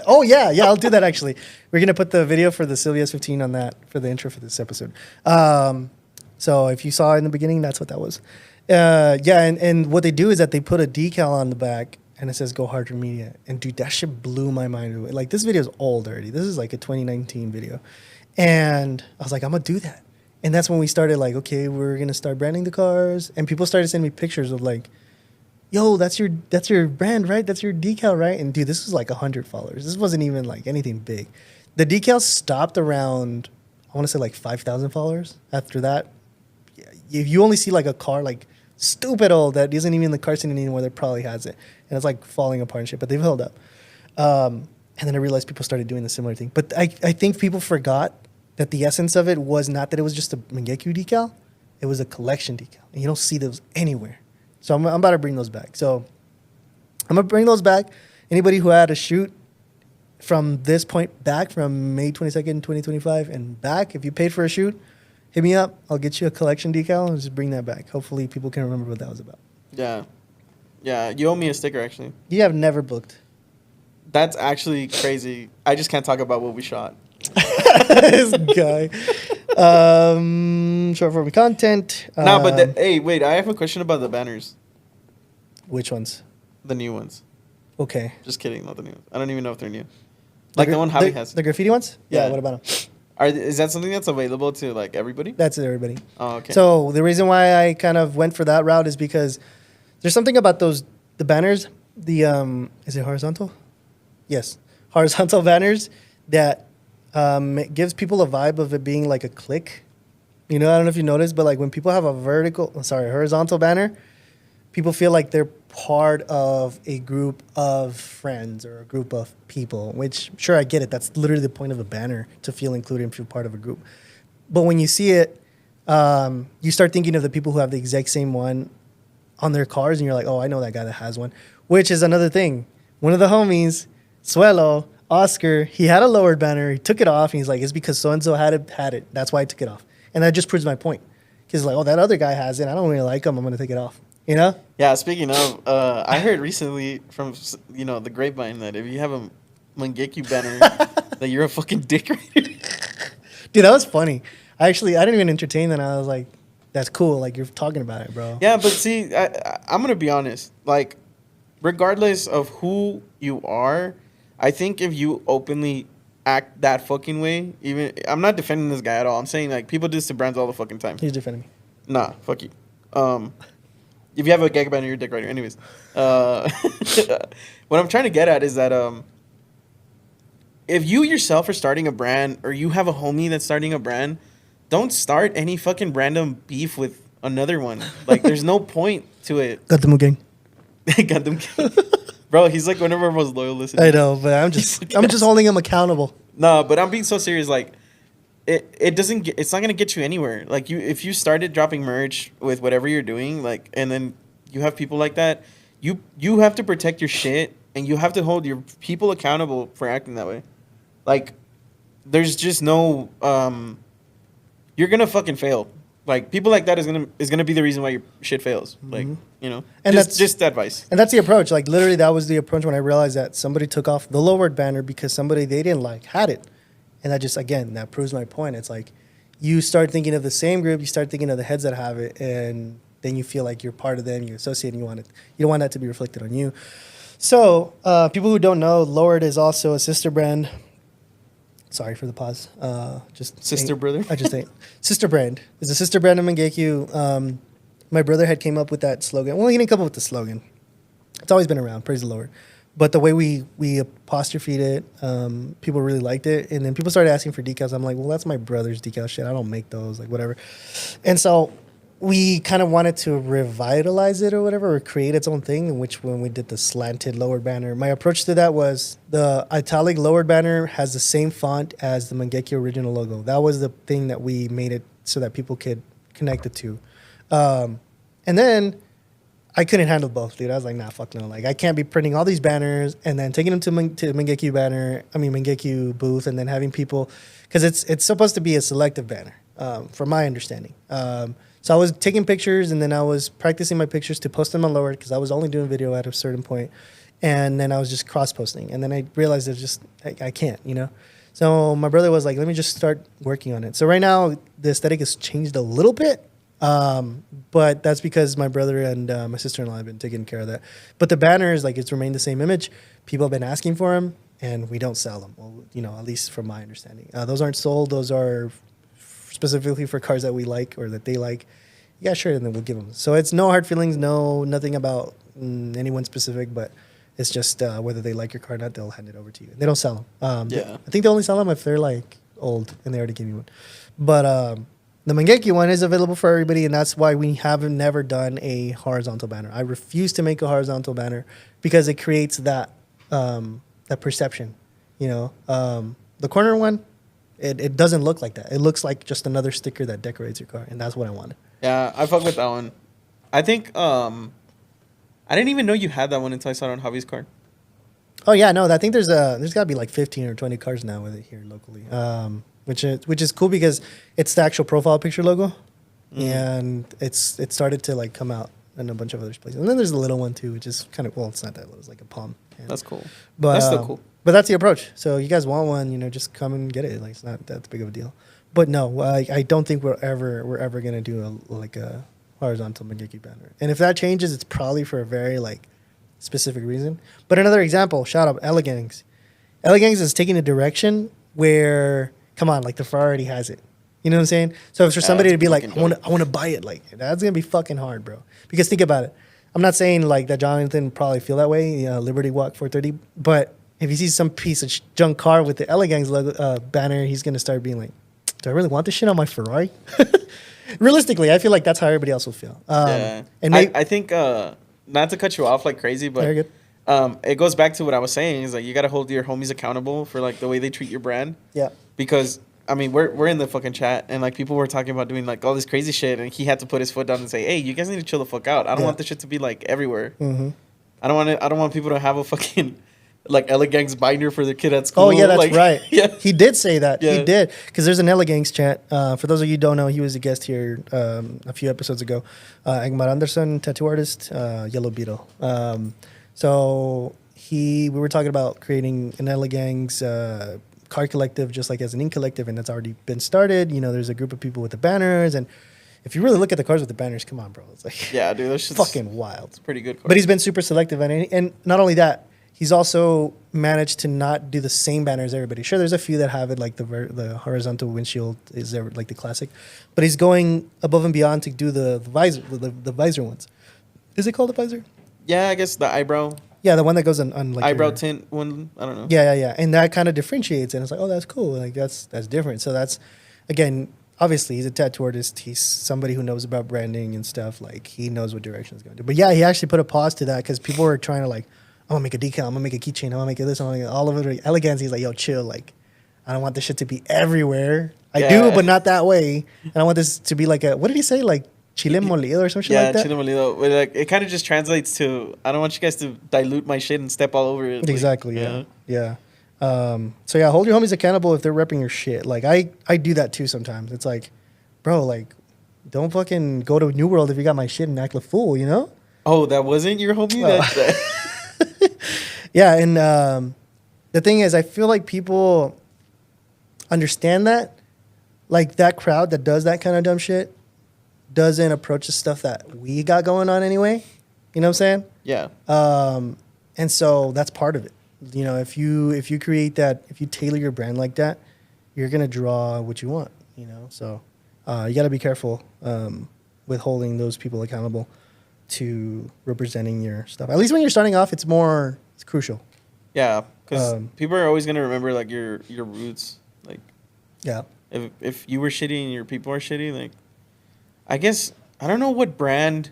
[SPEAKER 1] Oh, yeah, I'll do that actually. We're going to put the video for the Sylvia S15 on that for the intro for this episode. So if you saw it in the beginning, that's what that was. And what they do is that they put a decal on the back, and it says Go Harder Media. And dude, that shit blew my mind away. Like, this video is old already. This is like a 2019 video. And I was like, I'm gonna do that. And that's when we started like, okay, we're gonna start branding the cars. And people started sending me pictures of like, yo, that's your brand, right? That's your decal, right? And dude, this was like 100 followers. This wasn't even like anything big. The decal stopped around, I want to say like 5,000 followers. After that, if you only see like a car like stupid old that isn't even in the car scene anymore, that probably has it, and it's like falling apart and shit. But they've held up. And then I realized people started doing the similar thing. But I think people forgot that the essence of it was not that it was just a Mangekyu decal; it was a collection decal, and you don't see those anywhere. So I'm about to bring those back. So I'm gonna bring those back. Anybody who had a shoot from this point back, from May 22nd, 2025 and back, if you paid for a shoot, hit me up. I'll get you a collection decal and just bring that back. Hopefully people can remember what that was about.
[SPEAKER 2] Yeah. Yeah, you owe me a sticker, actually.
[SPEAKER 1] You have never booked.
[SPEAKER 2] That's actually crazy. I just can't talk about what we shot.
[SPEAKER 1] This guy. Short form content.
[SPEAKER 2] No, but hey, wait. I have a question about the banners.
[SPEAKER 1] Which ones?
[SPEAKER 2] The new ones.
[SPEAKER 1] Okay.
[SPEAKER 2] Just kidding, not the new ones. I don't even know if they're new. Like the one Javi has.
[SPEAKER 1] The graffiti ones?
[SPEAKER 2] Yeah.
[SPEAKER 1] What about them?
[SPEAKER 2] Is that something that's available to like everybody?
[SPEAKER 1] That's everybody.
[SPEAKER 2] Oh, okay.
[SPEAKER 1] So the reason why I kind of went for that route is because there's something about the banners. Is it horizontal? Yes, horizontal banners that it gives people a vibe of it being like a clique. You know, I don't know if you noticed, but like when people have a horizontal banner, people feel like they're part of a group of friends or a group of people, which, sure, I get it. That's literally the point of a banner, to feel included and feel part of a group. But when you see it, you start thinking of the people who have the exact same one on their cars, and you're like, oh, I know that guy that has one, which is another thing. One of the homies, Suelo, Oscar, he had a lowered banner. He took it off, and he's like, it's because so-and-so had it. That's why I took it off. And that just proves my point. Because like, oh, that other guy has it. I don't really like him. I'm going to take it off. You know?
[SPEAKER 2] Yeah, speaking of, I heard recently from, the grapevine that if you have a Mangekyu banner, that you're a fucking dick rider.
[SPEAKER 1] Dude, that was funny. I didn't even entertain that. I was like, that's cool. Like, you're talking about it, bro.
[SPEAKER 2] Yeah, but see, I'm going to be honest. Like, regardless of who you are, I think if you openly act that fucking way, I'm not defending this guy at all. I'm saying, like, people do this to brands all the fucking time.
[SPEAKER 1] He's defending me.
[SPEAKER 2] Nah, fuck you. If you have a gag banner, you're a dick rider. Anyways, what I'm trying to get at is that if you yourself are starting a brand, or you have a homie that's starting a brand, don't start any fucking random beef with another one. Like, there's no point to it.
[SPEAKER 1] Got the gang.
[SPEAKER 2] Got them. Bro, he's like one of our most loyal listeners.
[SPEAKER 1] I know, but I'm just holding him accountable.
[SPEAKER 2] No, but I'm being so serious. Like, it's not gonna get you anywhere. Like, if you started dropping merch with whatever you're doing, like, and then you have people like that, you have to protect your shit, and you have to hold your people accountable for acting that way. Like, there's just no you're gonna fucking fail. Like, people like that is gonna be the reason why your shit fails. Like, and that's just advice.
[SPEAKER 1] And that's the approach. Like, literally, that was the approach when I realized that somebody took off the lowered banner because somebody they didn't like had it. And that just, again, that proves my point. It's like you start thinking of the same group, you start thinking of the heads that have it, and then you feel like you're part of them, you associate, and you don't want that to be reflected on you. So, people who don't know, Lowered is also a sister brand. Sorry for the pause. Just
[SPEAKER 2] sister brother?
[SPEAKER 1] I just think sister brand. It's a sister brand of Mangekyu. My brother had came up with that slogan. Well, he didn't come up with the slogan. It's always been around, praise the Lord. But the way we apostrophed it, people really liked it. And then people started asking for decals. I'm like, well, that's my brother's decal shit. I don't make those, like, whatever. And so we kind of wanted to revitalize it or whatever, or create its own thing, in which when we did the slanted lowered banner, my approach to that was the italic lowered banner has the same font as the Mangekyu original logo. That was the thing that we made it so that people could connect the two. And then I couldn't handle both, dude. I was like, nah, fuck no. Like, I can't be printing all these banners and then taking them to Mangekyu booth, and then having people, because it's supposed to be a selective banner, from my understanding. So I was taking pictures, and then I was practicing my pictures to post them on Lowered, because I was only doing video at a certain point, and then I was just cross-posting, and then I realized I can't, So my brother was like, let me just start working on it. So right now, the aesthetic has changed a little bit. But that's because my brother and my sister-in-law have been taking care of that. But the banners, like, it's remained the same image. People have been asking for them, and we don't sell them. Well, at least from my understanding. Those aren't sold. Those are specifically for cars that we like or that they like. Yeah, sure, and then we'll give them. So it's no hard feelings, nothing about anyone specific, but it's just whether they like your car or not, they'll hand it over to you. They don't sell them. I think they only sell them if they're, like, old, and they already gave you one. But the Mangeki one is available for everybody, and that's why we haven't never done a horizontal banner. I refuse to make a horizontal banner because it creates that perception. The corner one, it doesn't look like that. It looks like just another sticker that decorates your got, and that's what I wanted.
[SPEAKER 2] Yeah, I fuck with that one. I think I didn't even know you had that one until I saw it on Javi's car.
[SPEAKER 1] Oh yeah, no, I think there's got to be like 15 or 20 cars now with it here locally. Which is cool because it's the actual profile picture logo, and it started to like come out in a bunch of other places. And then there's a little one too, which is kind of it's not that little, it's like a palm.
[SPEAKER 2] That's cool.
[SPEAKER 1] But
[SPEAKER 2] that's still cool.
[SPEAKER 1] But that's the approach. So you guys want one, just come and get it. Like it's not that big of a deal. But no, I don't think we're ever gonna do a horizontal Mangeki banner. And if that changes, it's probably for a very like specific reason. But another example, shout out Elegangs. Elegangs is taking a direction where, come on, like the Ferrari already has it. You know what I'm saying? So if for somebody to be like, I want to buy it, like that's gonna be fucking hard, bro. Because think about it. I'm not saying like that Jonathan probably feel that way, Liberty Walk 430, but if he sees some piece of junk car with the Elegangs logo banner, he's gonna start being like, do I really want this shit on my Ferrari? Realistically, I feel like that's how everybody else will feel.
[SPEAKER 2] Yeah, and I think not to cut you off like crazy, but
[SPEAKER 1] very good.
[SPEAKER 2] It goes back to what I was saying is like you gotta hold your homies accountable for like the way they treat your brand.
[SPEAKER 1] Yeah.
[SPEAKER 2] Because I mean we're in the fucking chat and like people were talking about doing like all this crazy shit and he had to put his foot down and say, hey, you guys need to chill the fuck out. I don't want this shit to be like everywhere.
[SPEAKER 1] Mm-hmm.
[SPEAKER 2] I don't want people to have a fucking like Elegangs binder for their kid at school.
[SPEAKER 1] Oh yeah, that's
[SPEAKER 2] like,
[SPEAKER 1] right.
[SPEAKER 2] Yeah,
[SPEAKER 1] he did say that.
[SPEAKER 2] Yeah.
[SPEAKER 1] He did because there's an Elegangs chat. For those of you who don't know, he was a guest here a few episodes ago. Egmar Anderson, tattoo artist, Yellow Beetle. So we were talking about creating an Elegangs car collective, just like as an ink collective, and that's already been started. There's a group of people with the banners, and if you really look at the cars with the banners, come on, bro, it's like
[SPEAKER 2] yeah, dude, that's just
[SPEAKER 1] fucking wild.
[SPEAKER 2] It's pretty good. Car.
[SPEAKER 1] But he's been super selective, and not only that. He's also managed to not do the same banner as everybody. Sure, there's a few that have it, like the horizontal windshield is there, like the classic, but he's going above and beyond to do the visor, the visor ones. Is it called the visor?
[SPEAKER 2] Yeah, I guess the eyebrow.
[SPEAKER 1] Yeah, the one that goes on like
[SPEAKER 2] eyebrow tint one. I don't know.
[SPEAKER 1] Yeah, and that kind of differentiates, and it's like, oh, that's cool. Like that's different. So that's, again, obviously he's a tattoo artist. He's somebody who knows about branding and stuff. Like he knows what direction it's going to. But yeah, he actually put a pause to that because people were trying to like, I'm gonna make a decal, I'm gonna make a keychain, I'm gonna make this, I'm gonna make all of it. Elegance, he's like, yo, chill. Like, I don't want this shit to be everywhere. I do, but not that way. And I want this to be like what did he say? Like chile molido or some shit like that?
[SPEAKER 2] Yeah, chile molido. But like, it kind of just translates to, I don't want you guys to dilute my shit and step all over it.
[SPEAKER 1] Exactly, like, yeah. So yeah, hold your homies accountable if they're repping your shit. Like, I do that too sometimes. It's like, bro, like, don't fucking go to New World if you got my shit and act a fool, you know?
[SPEAKER 2] Oh, that wasn't your homie? That
[SPEAKER 1] yeah, and the thing is, I feel like people understand that. Like, that crowd that does that kind of dumb shit doesn't approach the stuff that we got going on anyway. You know what I'm saying?
[SPEAKER 2] Yeah.
[SPEAKER 1] And so that's part of it. If you create that, if you tailor your brand like that, you're going to draw what you want, So you got to be careful with holding those people accountable to representing your stuff. At least when you're starting off, it's crucial.
[SPEAKER 2] Yeah, because people are always gonna remember like your roots. Like,
[SPEAKER 1] yeah,
[SPEAKER 2] if you were shitty and your people are shitty, like, I guess I don't know what brand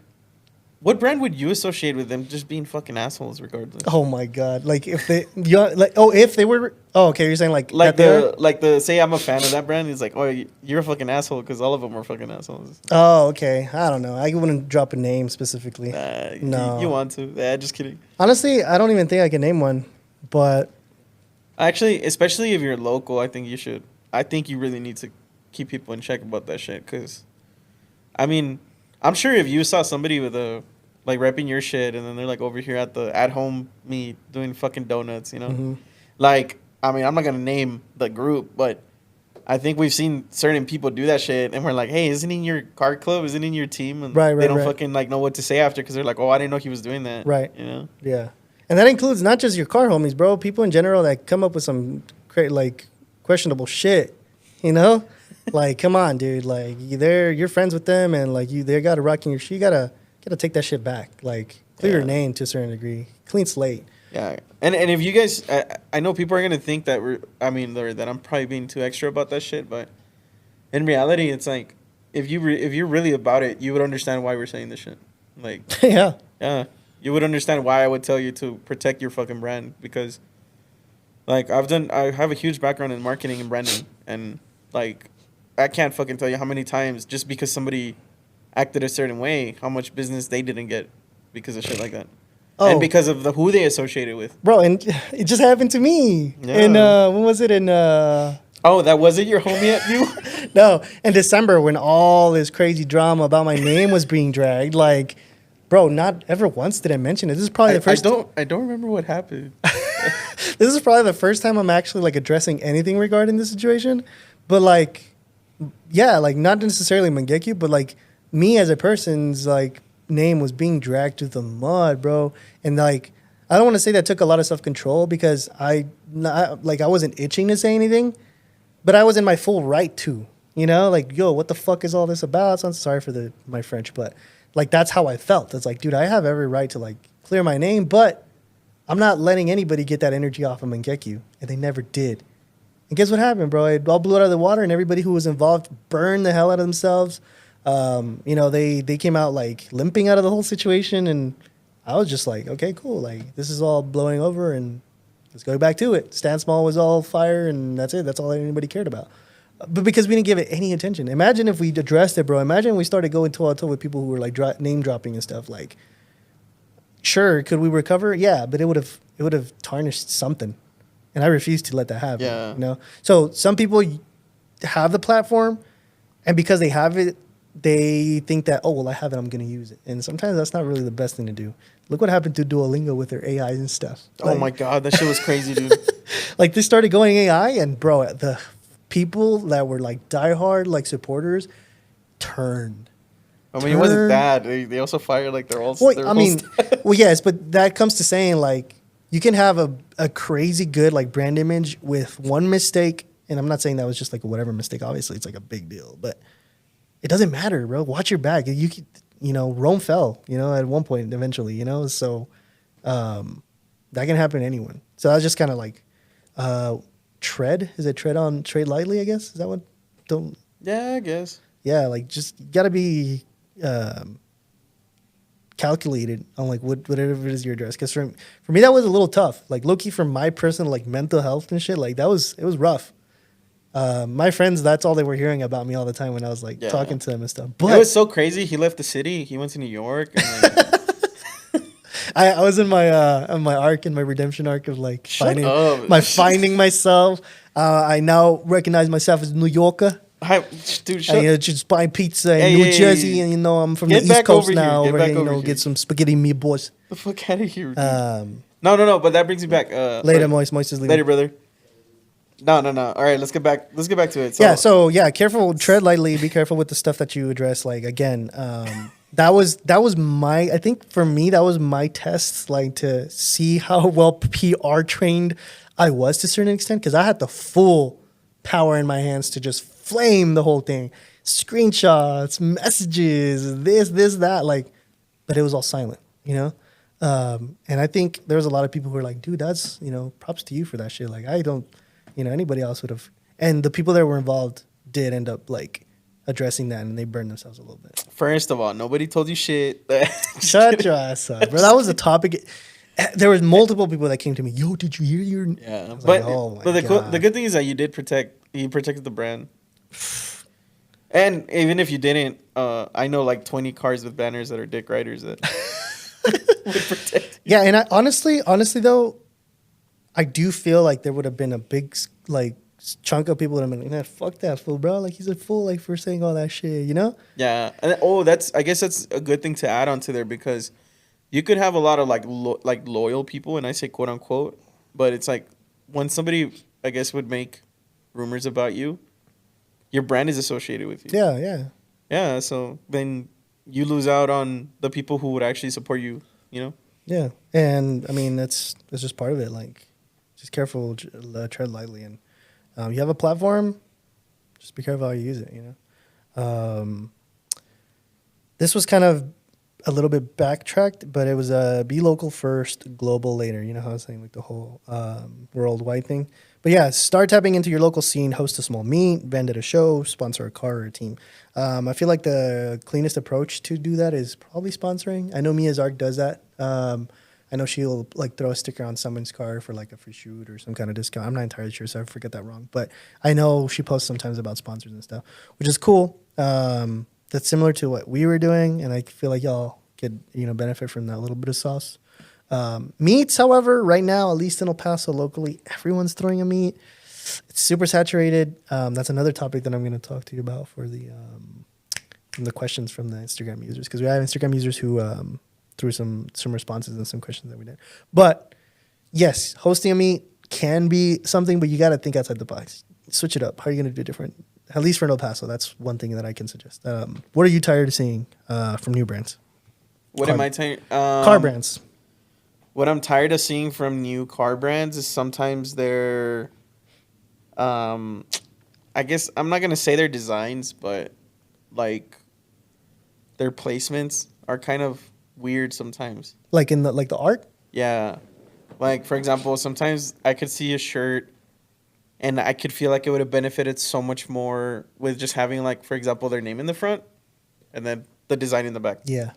[SPEAKER 2] would you associate with them just being fucking assholes regardless.
[SPEAKER 1] Oh my god! Like if they, if they were. Oh, okay. You're saying like
[SPEAKER 2] the say I'm a fan of that brand. It's like, oh, you're a fucking asshole because all of them are fucking assholes.
[SPEAKER 1] Oh, okay. I don't know. I wouldn't drop a name specifically.
[SPEAKER 2] No, you want to? Yeah, just kidding.
[SPEAKER 1] Honestly, I don't even think I can name one, but
[SPEAKER 2] actually, especially if you're local, I think you should. I think you really need to keep people in check about that shit because, I mean, I'm sure if you saw somebody with like repping your shit and then they're like over here at home me doing fucking donuts,
[SPEAKER 1] Mm-hmm.
[SPEAKER 2] Like, I mean, I'm not going to name the group, but I think we've seen certain people do that shit, and we're like, hey, isn't he in your car club? Isn't he in your team? And
[SPEAKER 1] Right,
[SPEAKER 2] they don't
[SPEAKER 1] right.
[SPEAKER 2] fucking like know what to say after because they're like, oh, I didn't know he was doing that.
[SPEAKER 1] Right.
[SPEAKER 2] You know?
[SPEAKER 1] Yeah. And that includes not just your car homies, bro. People in general that come up with some like questionable shit, you know? Like, come on, dude. Like, you're friends with them, and like they got to rock in your shit. You gotta take that shit back. Like, clear your name to a certain degree, clean slate.
[SPEAKER 2] Yeah, and if you guys, I know people are gonna think that that I'm probably being too extra about that shit, but in reality, it's like if you're really about it, you would understand why we're saying this shit. Like,
[SPEAKER 1] Yeah.
[SPEAKER 2] you would understand why I would tell you to protect your fucking brand because, like, I have a huge background in marketing and branding, and like, I can't fucking tell you how many times just because somebody acted a certain way, how much business they didn't get because of shit like that.
[SPEAKER 1] Oh.
[SPEAKER 2] And because of who they associated with.
[SPEAKER 1] Bro, and it just happened to me.
[SPEAKER 2] Yeah.
[SPEAKER 1] And when was it? In
[SPEAKER 2] Oh, that wasn't your homie at you?
[SPEAKER 1] No, in December when all this crazy drama about my name was being dragged. Like, bro, not ever once did I mention it. This is probably the first.
[SPEAKER 2] I don't remember what happened.
[SPEAKER 1] This is probably the first time I'm actually like addressing anything regarding this situation. But like, yeah, like not necessarily Mangekyu, but like me as a person's like name was being dragged through the mud, bro. And like, I don't want to say that took a lot of self control because I wasn't itching to say anything, but I was in my full right to, you know, like, yo, what the fuck is all this about? So I'm sorry for my French, but like that's how I felt. It's like, dude, I have every right to like clear my name, but I'm not letting anybody get that energy off of Mangekyu, and they never did. And guess what happened, bro? It all blew out of the water, and everybody who was involved burned the hell out of themselves. You know, they came out like limping out of the whole situation, and I was just like, okay, cool. Like this is all blowing over, and let's go back to it. Stand Small was all fire, and that's it. That's all anybody cared about. But because we didn't give it any attention. Imagine if we addressed it, bro. Imagine we started going toe-to-toe with people who were like name dropping and stuff. Like, sure, could we recover? Yeah, but it would have tarnished something, and I refuse to let that happen.
[SPEAKER 2] Yeah.
[SPEAKER 1] You know. So some people have the platform, and because they have it, they think that, oh, well, I have it, I'm going to use it. And sometimes that's not really the best thing to do. Look what happened to Duolingo with their AIs and stuff.
[SPEAKER 2] Oh my God, that shit was crazy, dude.
[SPEAKER 1] Like they started going AI, and bro, the people that were like diehard like supporters turned.
[SPEAKER 2] I mean, it wasn't that. They also fired like their all.
[SPEAKER 1] Well, I mean, well, yes, but that comes to saying like you can have a crazy good like brand image with one mistake, and I'm not saying that was just like a whatever mistake. Obviously, it's like a big deal, but it doesn't matter, bro. Watch your back. You know, Rome fell. You know, at one point, eventually. You know, so that can happen to anyone. So I was just kind of like, tread. Is it tread lightly? I guess is that what? Don't.
[SPEAKER 2] Yeah, I guess.
[SPEAKER 1] Yeah, like just gotta be calculated on like whatever it is your address. Because for me that was a little tough. Like low key for my personal like mental health and shit. Like it was rough. My friends, that's all they were hearing about me all the time when I was like talking to them and stuff. But
[SPEAKER 2] it was so crazy. He left the city. He went to New York. And, like,
[SPEAKER 1] I was in my arc, in my redemption arc of like finding myself. I now recognize myself as a New Yorker.
[SPEAKER 2] Dude,
[SPEAKER 1] just buy pizza in New Jersey, and you know I'm from the East Coast now. Over here, you know, get some spaghetti meatballs.
[SPEAKER 2] The fuck out of here, dude. No, but that brings me back.
[SPEAKER 1] Later, Moist is leaving.
[SPEAKER 2] Later, brother. No. All right, let's get back to it.
[SPEAKER 1] So careful, tread lightly. Be careful with the stuff that you address. Like again, that was my. I think for me, that was my test, like to see how well PR trained I was to a certain extent, because I had the full power in my hands to just flame the whole thing, screenshots, messages, this, that, like, but it was all silent, you know? And I think there was a lot of people who were like, dude, that's, you know, props to you for that shit. Like, I don't, you know, anybody else would have, and the people that were involved did end up like addressing that, and they burned themselves a little bit.
[SPEAKER 2] First of all, nobody told you shit.
[SPEAKER 1] Shut your ass up, bro. That was the topic. There was multiple people that came to me. Yo, did you hear your?
[SPEAKER 2] Yeah,
[SPEAKER 1] but like,
[SPEAKER 2] the good thing is that you protected the brand. And even if you didn't, I know like 20 cars with banners that are dick riders that would protect you.
[SPEAKER 1] Yeah, and I honestly though, I do feel like there would have been a big like chunk of people that have been like, nah, fuck that fool, bro. Like he's a fool, like for saying all that shit, you know?
[SPEAKER 2] Yeah. And I guess that's a good thing to add on to there, because you could have a lot of like loyal people, and I say quote unquote, but it's like when somebody, I guess, would make rumors about you, your brand is associated with you.
[SPEAKER 1] Yeah, yeah.
[SPEAKER 2] Yeah, so then you lose out on the people who would actually support you, you know?
[SPEAKER 1] Yeah. And I mean, that's just part of it. Like, just careful, tread lightly. And you have a platform, just be careful how you use it, you know? This was kind of a little bit backtracked, but it was a be local first, global later. You know how I was saying, like the whole worldwide thing. But yeah, start tapping into your local scene, host a small meet, vend at a show, sponsor a car or a team. I feel like the cleanest approach to do that is probably sponsoring. I know Mia's Arc does that. I know she'll like throw a sticker on someone's car for like a free shoot or some kind of discount. I'm not entirely sure, so I forget that wrong. But I know she posts sometimes about sponsors and stuff, which is cool. That's similar to what we were doing, and I feel like y'all could, you know, benefit from that little bit of sauce. Meats, however, right now, at least in El Paso locally, everyone's throwing a meat. It's super saturated. That's another topic that I'm going to talk to you about for from the questions from the Instagram users, because we have Instagram users who threw some responses and some questions that we did. But yes, hosting a meet can be something, but you got to think outside the box. Switch it up. How are you going to do different? At least for El Paso, that's one thing that I can suggest. What are you tired of seeing from new brands?
[SPEAKER 2] What am I tired?
[SPEAKER 1] Car brands.
[SPEAKER 2] What I'm tired of seeing from new car brands is sometimes their, I guess I'm not gonna say their designs, but like their placements are kind of weird sometimes.
[SPEAKER 1] Like in the art?
[SPEAKER 2] Yeah, like for example, sometimes I could see a shirt, and I could feel like it would have benefited so much more with just having like, for example, their name in the front, and then the design in the back.
[SPEAKER 1] Yeah.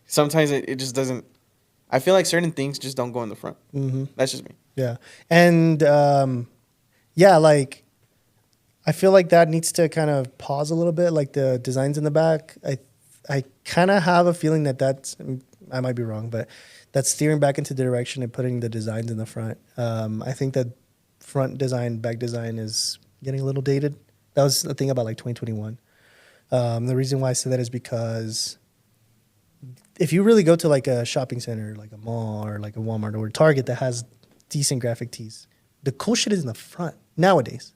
[SPEAKER 2] Sometimes it just doesn't. I feel like certain things just don't go in the front.
[SPEAKER 1] Mm-hmm.
[SPEAKER 2] That's just me.
[SPEAKER 1] Yeah. And yeah, like I feel like that needs to kind of pause a little bit, like the designs in the back. I kind of have a feeling that's, I might be wrong, but that's steering back into the direction and putting the designs in the front. I think that front design, back design is getting a little dated. That was the thing about like 2021. The reason why I say that is because if you really go to like a shopping center, like a mall or like a Walmart or a Target that has decent graphic tees, the cool shit is in the front nowadays.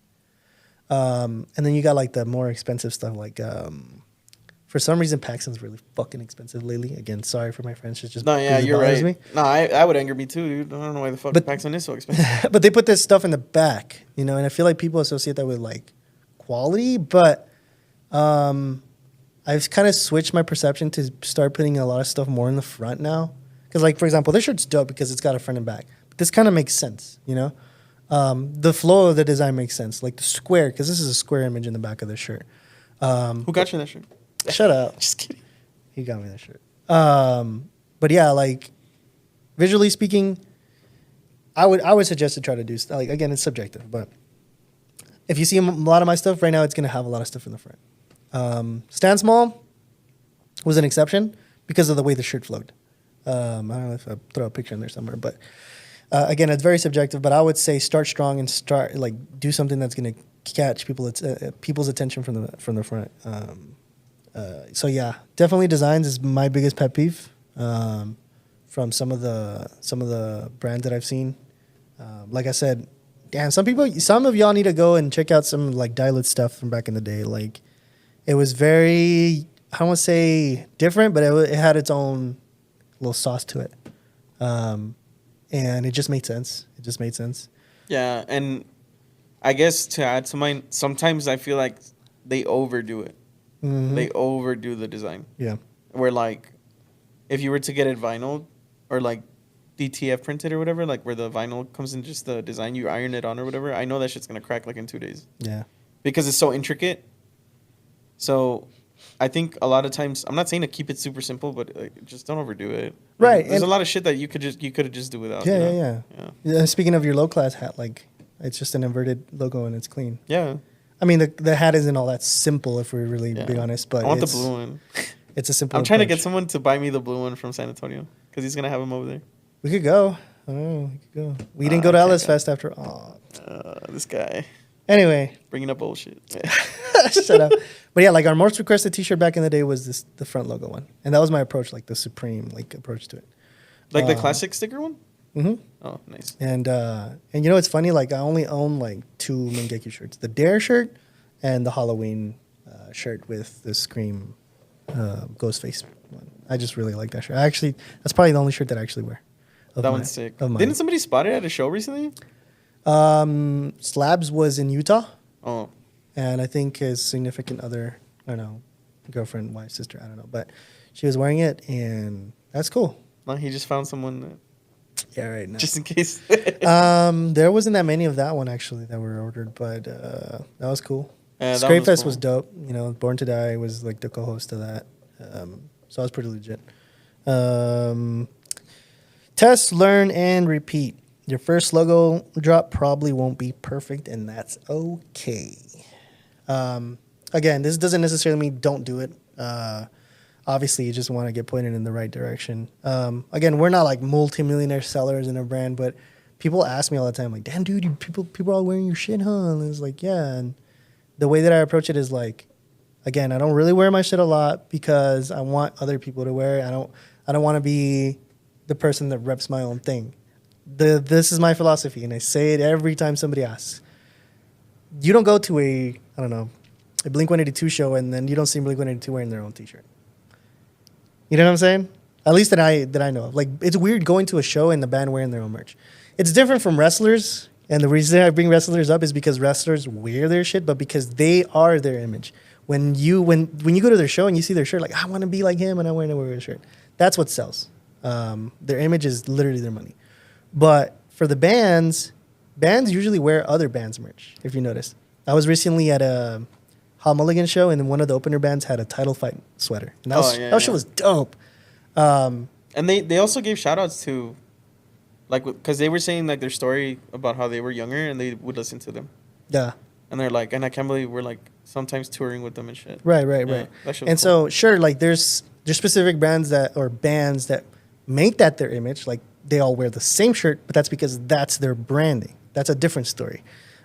[SPEAKER 1] And then you got like the more expensive stuff, like for some reason Paxton's really fucking expensive lately. Again, sorry for my French. It's just
[SPEAKER 2] No, yeah, you're right.
[SPEAKER 1] me.
[SPEAKER 2] No, I would anger me too, dude. I don't know why the fuck Paxton is so expensive.
[SPEAKER 1] But they put this stuff in the back, you know, and I feel like people associate that with like quality, but I've kind of switched my perception to start putting a lot of stuff more in the front now. Because, like, for example, this shirt's dope because it's got a front and back. But this kind of makes sense, you know? The flow of the design makes sense. Like the square, because this is a square image in the back of the shirt.
[SPEAKER 2] Who got you that shirt?
[SPEAKER 1] Shut up.
[SPEAKER 2] Just kidding.
[SPEAKER 1] He got me that shirt. But yeah, like, visually speaking, I would suggest to try to do, like, again, it's subjective. But if you see a lot of my stuff right now, it's going to have a lot of stuff in the front. Stand Small was an exception because of the way the shirt flowed. I don't know if I throw a picture in there somewhere, but again, it's very subjective. But I would say start strong and start like do something that's going to catch people's attention from the front. So yeah, definitely designs is my biggest pet peeve from some of the brands that I've seen. Like I said, damn, some of y'all need to go and check out some like Dialed stuff from back in the day. Like, it was very, I don't want to say different, but it had its own little sauce to it. And it just made sense.
[SPEAKER 2] Yeah, and I guess to add to mine, sometimes I feel like they overdo it. Mm-hmm. They overdo the design.
[SPEAKER 1] Yeah.
[SPEAKER 2] Where, like, if you were to get it vinyl or, like, DTF printed or whatever, like, where the vinyl comes in just the design, you iron it on or whatever, I know that shit's going to crack, like, in 2 days.
[SPEAKER 1] Yeah.
[SPEAKER 2] Because it's so intricate. So I think a lot of times, I'm not saying to keep it super simple, but just don't overdo it.
[SPEAKER 1] Right.
[SPEAKER 2] There's a lot of shit that you could have just do without.
[SPEAKER 1] Yeah. Speaking of your low class hat, like it's just an inverted logo and it's clean.
[SPEAKER 2] Yeah.
[SPEAKER 1] I mean, the hat isn't all that simple if we're really being honest, but
[SPEAKER 2] I want the blue one.
[SPEAKER 1] It's a simple.
[SPEAKER 2] I'm trying to get someone to buy me the blue one from San Antonio because he's gonna have them over there.
[SPEAKER 1] We could go. Oh, we could go. We didn't go to Ellis Fest after all.
[SPEAKER 2] This guy.
[SPEAKER 1] Anyway,
[SPEAKER 2] bringing up bullshit.
[SPEAKER 1] Shut up. But yeah, like our most requested T-shirt back in the day was the front logo one, and that was my approach, like the supreme approach to it.
[SPEAKER 2] Like the classic sticker one.
[SPEAKER 1] Mm-hmm.
[SPEAKER 2] Oh, nice.
[SPEAKER 1] And you know it's funny, like I only own like 2 Mangekyu shirts. The Dare shirt and the Halloween shirt with the Scream Ghostface one. I just really like that shirt. That's probably the only shirt that I actually wear.
[SPEAKER 2] That one's sick. Didn't somebody spot it at a show recently?
[SPEAKER 1] Slabs was in Utah.
[SPEAKER 2] Oh.
[SPEAKER 1] And I think his significant other, I don't know, girlfriend, wife, sister, I don't know. But she was wearing it, and that's cool.
[SPEAKER 2] No, he just found someone.
[SPEAKER 1] Yeah, right. No.
[SPEAKER 2] Just in case.
[SPEAKER 1] There wasn't that many of that one, actually, that were ordered. But that was cool. Scrape Fest was dope. You know, Born to Die was like the co-host of that. So I was pretty legit. Test, learn, and repeat. Your first logo drop probably won't be perfect, and that's okay. Again, this doesn't necessarily mean don't do it. Obviously, you just want to get pointed in the right direction. Again, we're not like multimillionaire sellers in a brand, but people ask me all the time, like, damn, dude, people are all wearing your shit, huh? And it's like, yeah. And the way that I approach it is like, again, I don't really wear my shit a lot because I want other people to wear it. I don't want to be the person that reps my own thing. This is my philosophy, and I say it every time somebody asks. You don't go to a Blink-182 show and then you don't see Blink-182 wearing their own T-shirt. You know what I'm saying? At least that I know of. Like, it's weird going to a show and the band wearing their own merch. It's different from wrestlers, and the reason I bring wrestlers up is because wrestlers wear their shit, but because they are their image. When you go to their show and you see their shirt, like, I want to be like him and I want to wear his shirt. That's what sells. Their image is literally their money. But for the bands usually wear other bands' merch, if you notice. I was recently at a Hal Mulligan show, and then one of the opener bands had a Title Fight sweater. And that shit was dope.
[SPEAKER 2] And they also gave shout-outs to, like, because they were saying, like, their story about how they were younger and they would listen to them.
[SPEAKER 1] Yeah.
[SPEAKER 2] And they're like, and I can't believe we're, like, sometimes touring with them and shit.
[SPEAKER 1] Right.
[SPEAKER 2] That shit was
[SPEAKER 1] And so, sure, like, there's specific bands that make that their image. Like, they all wear the same shirt, but that's because that's their branding. That's a different story.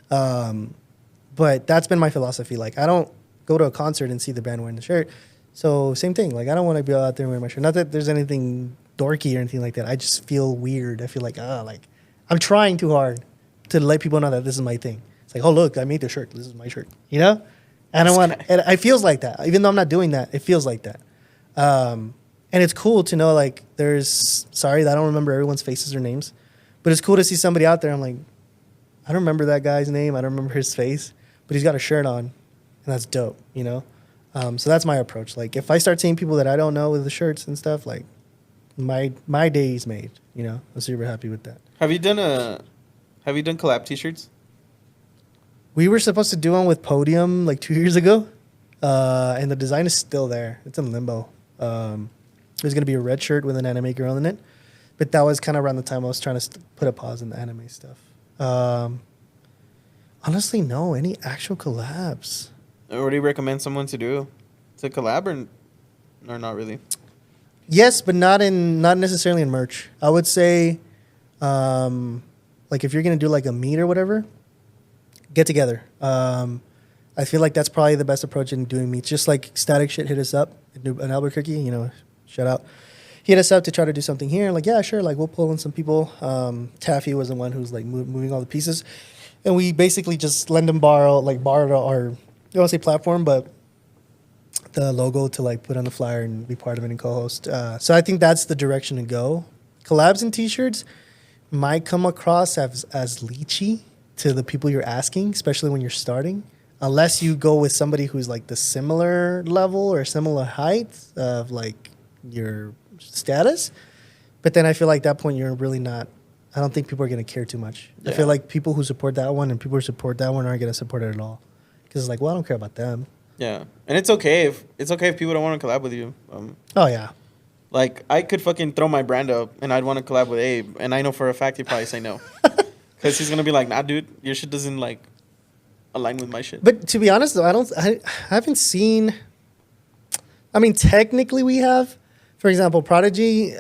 [SPEAKER 1] But that's been my philosophy. Like, I don't go to a concert and see the band wearing the shirt. So same thing. Like, I don't want to be out there wearing my shirt. Not that there's anything dorky or anything like that. I just feel weird. I feel like, I'm trying too hard to let people know that this is my thing. It's like, oh, look, I made the shirt. This is my shirt. You know? And it feels like that. Even though I'm not doing that, it feels like that. And it's cool to know, like, sorry, I don't remember everyone's faces or names, but it's cool to see somebody out there. I'm like, I don't remember that guy's name. I don't remember his face, but he's got a shirt on, and that's dope, you know? So that's my approach. Like, if I start seeing people that I don't know with the shirts and stuff, like, my day is made, you know? I'm super happy with that.
[SPEAKER 2] Have you done collab t-shirts?
[SPEAKER 1] We were supposed to do one with Podium like 2 years ago, and the design is still there. It's in limbo. There's going to be a red shirt with an anime girl in it, but that was kind of around the time I was trying to put a pause in the anime stuff. Honestly, no. Any actual collabs?
[SPEAKER 2] What do you recommend someone to do? To collab or not really?
[SPEAKER 1] Yes, but not necessarily in merch. I would say, like, if you're going to do like a meet or whatever, get together. I feel like that's probably the best approach in doing meets. Just like Static Shit hit us up in Albuquerque, you know, shout out. He hit us up to try to do something here. Like, yeah, sure. Like, we'll pull in some people. Taffy was the one who's like moving all the pieces, and we basically just borrowed our, I don't want to say platform, but the logo to like put on the flyer and be part of it and co-host. So I think that's the direction to go. Collabs and T-shirts might come across as leechy to the people you're asking, especially when you're starting, unless you go with somebody who's like the similar level or similar height of like your status. But then I feel like at that point you're really not. I don't think people are going to care too much. Yeah. I feel like people who support that one and people who support that one aren't going to support it at all, because it's like, well, I don't care about them.
[SPEAKER 2] Yeah, and it's okay if people don't want to collab with you.
[SPEAKER 1] Oh yeah.
[SPEAKER 2] Like, I could fucking throw my brand up and I'd want to collab with Abe, and I know for a fact he'd probably say no, because he's gonna be like, nah, dude, your shit doesn't like align with my shit.
[SPEAKER 1] But to be honest though, I haven't seen. I mean, technically we have. For example, Prodigy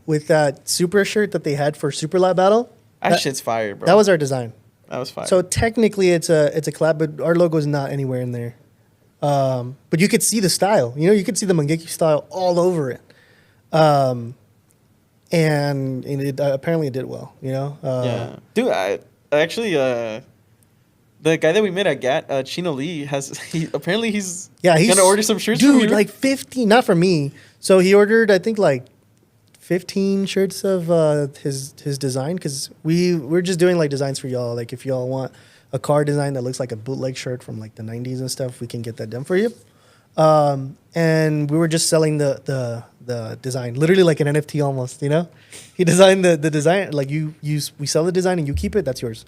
[SPEAKER 1] with that Super shirt that they had for Super Lab Battle.
[SPEAKER 2] That shit's fire, bro.
[SPEAKER 1] That was our design.
[SPEAKER 2] That was fire.
[SPEAKER 1] So technically it's a collab, but our logo is not anywhere in there. But you could see the style. You know, you could see the Mangekyou style all over it. And it apparently it did well, you know?
[SPEAKER 2] Yeah. Dude, I actually, The guy that we met at GAT, Chino Lee, apparently he's
[SPEAKER 1] he's
[SPEAKER 2] gonna order some shirts from
[SPEAKER 1] dude,
[SPEAKER 2] you.
[SPEAKER 1] like 50, not from me. So he ordered, I think, like 15 shirts of his design, because we're just doing like designs for y'all. Like if y'all want a car design that looks like a bootleg shirt from like the 90s and stuff, we can get that done for you. And we were just selling the design, literally like an NFT almost, you know? He designed the design, like we sell the design and you keep it, that's yours.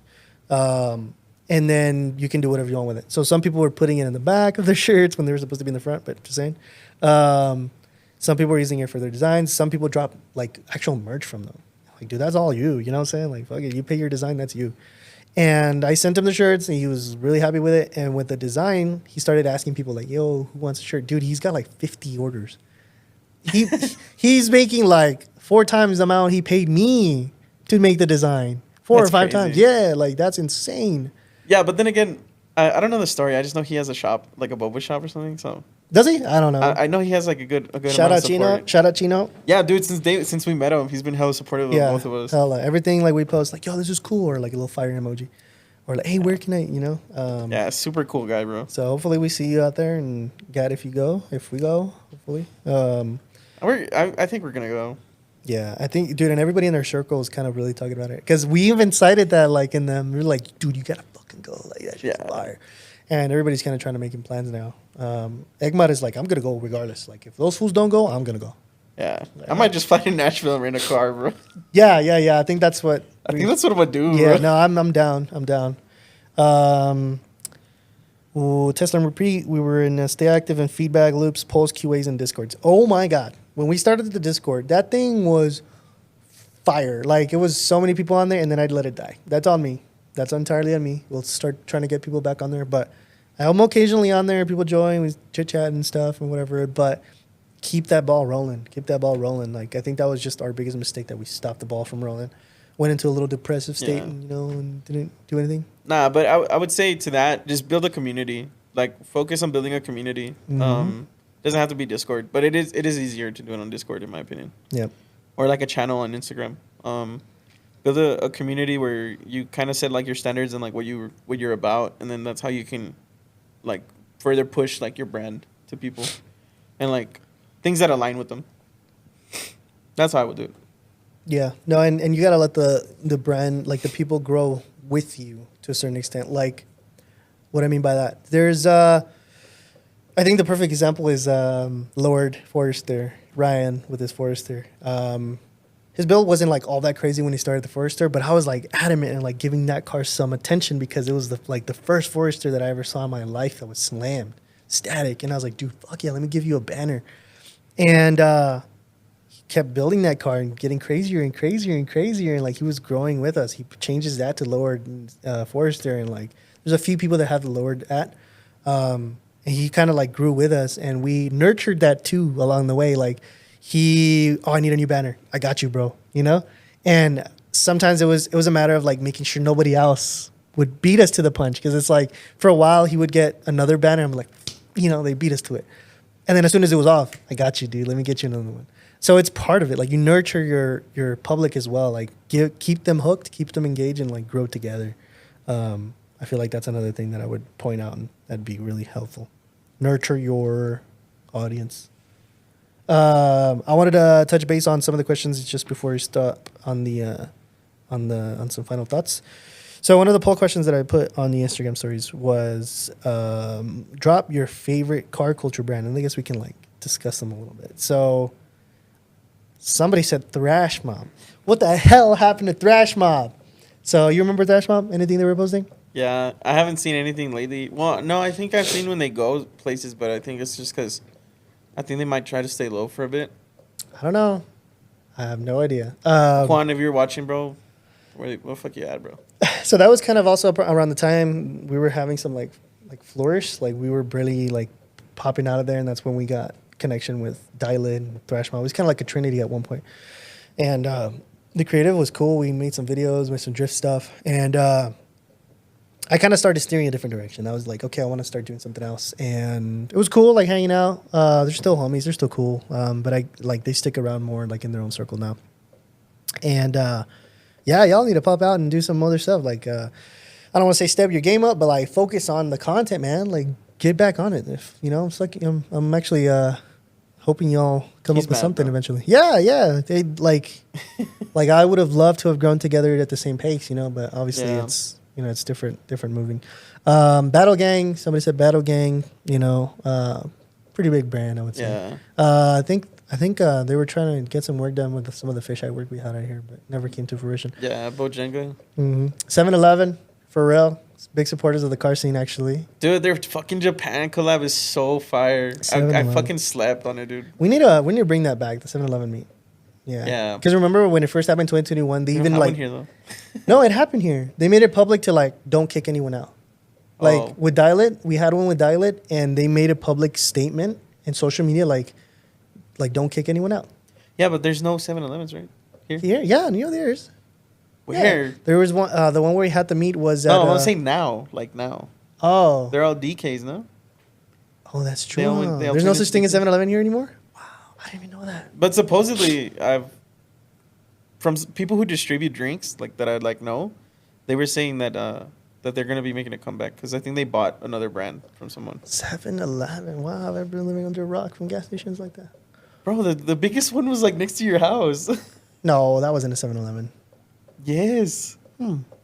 [SPEAKER 1] And then you can do whatever you want with it. So some people were putting it in the back of their shirts when they were supposed to be in the front, but just saying. Some people were using it for their designs. Some people drop like actual merch from them. Like, dude, that's all you. You know what I'm saying? Like, fuck it, you pay your design, that's you. And I sent him the shirts, and he was really happy with it. And with the design, he started asking people like, "Yo, who wants a shirt?" Dude, he's got like 50 orders. He's making like 4 times the amount he paid me to make the design. 4
[SPEAKER 2] That's
[SPEAKER 1] or 5
[SPEAKER 2] crazy.
[SPEAKER 1] times. Yeah, like that's insane.
[SPEAKER 2] Yeah, but then again, I don't know the story. I just know he has a shop, like a boba shop or something. So
[SPEAKER 1] Does he? I don't know.
[SPEAKER 2] I know he has like a good
[SPEAKER 1] Shout
[SPEAKER 2] amount
[SPEAKER 1] out
[SPEAKER 2] of support.
[SPEAKER 1] Chino. Shout out Chino.
[SPEAKER 2] Yeah, dude. Since we met him, he's been hella supportive of both of us.
[SPEAKER 1] Hella. Everything like we post, like, yo, this is cool, or like a little fire emoji, or like, hey, where can I,
[SPEAKER 2] Yeah, super cool guy, bro.
[SPEAKER 1] So hopefully we see you out there, and God, if we go, hopefully.
[SPEAKER 2] I think we're gonna go.
[SPEAKER 1] Yeah, I think, dude, and everybody in our circle is kind of really talking about it, because we even cited that like in them. We're like, dude, you gotta fucking go, like that shit's fire. And everybody's kind of trying to make plans now. Egmont is like, I'm gonna go regardless. Like if those fools don't go, I'm gonna go.
[SPEAKER 2] Yeah, I might just fly to Nashville and rent a car, bro.
[SPEAKER 1] Yeah. I think that's what.
[SPEAKER 2] I think that's what I'm gonna do.
[SPEAKER 1] Yeah,
[SPEAKER 2] bro.
[SPEAKER 1] no, I'm down. Test and repeat. We were in stay active in feedback loops, polls, QAs, and discords. Oh my god, when we started the Discord, that thing was fire. Like it was so many people on there, and then I'd let it die. That's on me. That's entirely on me. We'll start trying to get people back on there, but I'm occasionally on there. People join, we chit chat and stuff and whatever. But keep that ball rolling. Like I think that was just our biggest mistake, that we stopped the ball from rolling. Went into a little depressive state, and didn't do anything.
[SPEAKER 2] Nah, but I would say to that, just build a community. Like focus on building a community.
[SPEAKER 1] Mm-hmm.
[SPEAKER 2] Doesn't have to be Discord, but it is easier to do it on Discord in my opinion.
[SPEAKER 1] Yeah.
[SPEAKER 2] Or like a channel on Instagram. Build a community where you kind of set like your standards and like what you're about, and then that's how you can like further push like your brand to people and like things that align with them. That's how I would do it.
[SPEAKER 1] Yeah. No, and you gotta let the brand, like the people, grow with you to a certain extent. Like what I mean by that, there's I think the perfect example is Lord Forester, Ryan with his Forester. His build wasn't like all that crazy when he started the Forester, but I was like adamant and like giving that car some attention, because it was the first Forester that I ever saw in my life that was slammed, static. And I was like, dude, fuck yeah, let me give you a banner. And he kept building that car and getting crazier and crazier and crazier. And like he was growing with us. He changes that to lowered Forester, and like there's a few people that have the lowered at. And he kind of like grew with us, and we nurtured that too along the way. Like I need a new banner. I got you, bro. And sometimes it was a matter of like making sure nobody else would beat us to the punch, because it's like for a while he would get another banner. I'm like, they beat us to it, and then as soon as it was off, I got you, dude. Let me get you another one. So it's part of it. Like you nurture your public as well. Like keep them hooked, keep them engaged, and like grow together. I feel like that's another thing that I would point out, and that'd be really helpful. Nurture your audience. I wanted to touch base on some of the questions just before we stop on some final thoughts. So one of the poll questions that I put on the Instagram stories was drop your favorite car culture brand, and I guess we can like discuss them a little bit. So somebody said Thrash Mob. What the hell happened to Thrash Mob? So you remember Thrash Mob? Anything they were posting?
[SPEAKER 2] Yeah, I haven't seen anything lately. Well, no, I think I've seen when they go places, but I think it's just because I think they might try to stay low for a bit.
[SPEAKER 1] I don't know. I have no idea.
[SPEAKER 2] Juan, if you're watching, bro, where the fuck you at, bro?
[SPEAKER 1] So that was kind of also around the time we were having some like flourish. Like we were really like popping out of there, and that's when we got connection with Dylan and Thrash Mob. It was kind of like a trinity at one point. And the creative was cool. We made some videos, made some drift stuff, and I kind of started steering a different direction. I was like, okay, I want to start doing something else. And it was cool, like hanging out. They're still homies. They're still cool. But they stick around more like in their own circle now. And yeah, y'all need to pop out and do some other stuff. Like I don't want to say step your game up, but like focus on the content, man. Like get back on it. If you know, it's like I'm actually hoping y'all come
[SPEAKER 2] He's
[SPEAKER 1] up with
[SPEAKER 2] mad,
[SPEAKER 1] something
[SPEAKER 2] bro.
[SPEAKER 1] eventually. Yeah. They like like I would have loved to have grown together at the same pace, you know, but obviously
[SPEAKER 2] Yeah.
[SPEAKER 1] it's it's different moving. Battle Gang, somebody said Battle Gang, pretty big brand, I would say.
[SPEAKER 2] Yeah.
[SPEAKER 1] I think they were trying to get some work done with some of the fisheye work we had out here, but never came to fruition.
[SPEAKER 2] Yeah, Bojenga.
[SPEAKER 1] 7-Eleven, for real. Big supporters of the car scene, actually.
[SPEAKER 2] Dude, their fucking Japan collab is so fire. I
[SPEAKER 1] 7-Eleven.
[SPEAKER 2] fucking slept on it, dude.
[SPEAKER 1] We need to bring that back, the 7-Eleven meet. Yeah.
[SPEAKER 2] Yeah.
[SPEAKER 1] Because remember when it first happened in 2021, they
[SPEAKER 2] We don't
[SPEAKER 1] even
[SPEAKER 2] have
[SPEAKER 1] like
[SPEAKER 2] one here, though.
[SPEAKER 1] no, it happened here. They made it public to like don't kick anyone out. Like
[SPEAKER 2] Oh.
[SPEAKER 1] with Dial It, we had one with Dial It, and they made a public statement in social media like don't kick anyone out.
[SPEAKER 2] Yeah, but there's no 7-Elevens, right? Here?
[SPEAKER 1] Here, yeah, there's.
[SPEAKER 2] Where?
[SPEAKER 1] Yeah. There was one. The one where we had to meet was at.
[SPEAKER 2] No, I'm saying now. Like now.
[SPEAKER 1] Oh.
[SPEAKER 2] They're all DKs, no?
[SPEAKER 1] Oh, that's true.
[SPEAKER 2] They all
[SPEAKER 1] There's no
[SPEAKER 2] turn
[SPEAKER 1] such
[SPEAKER 2] into
[SPEAKER 1] thing as
[SPEAKER 2] DKs.
[SPEAKER 1] 7-Eleven here anymore. Wow, I didn't even know that.
[SPEAKER 2] But supposedly, from people who distribute drinks, like that I like know, they were saying that that they're gonna be making a comeback because I think they bought another brand from someone.
[SPEAKER 1] 7-Eleven. Wow, I've been living under a rock from gas stations like that.
[SPEAKER 2] Bro, the biggest one was like next to your house.
[SPEAKER 1] No, that wasn't a 7-Eleven.
[SPEAKER 2] Yes,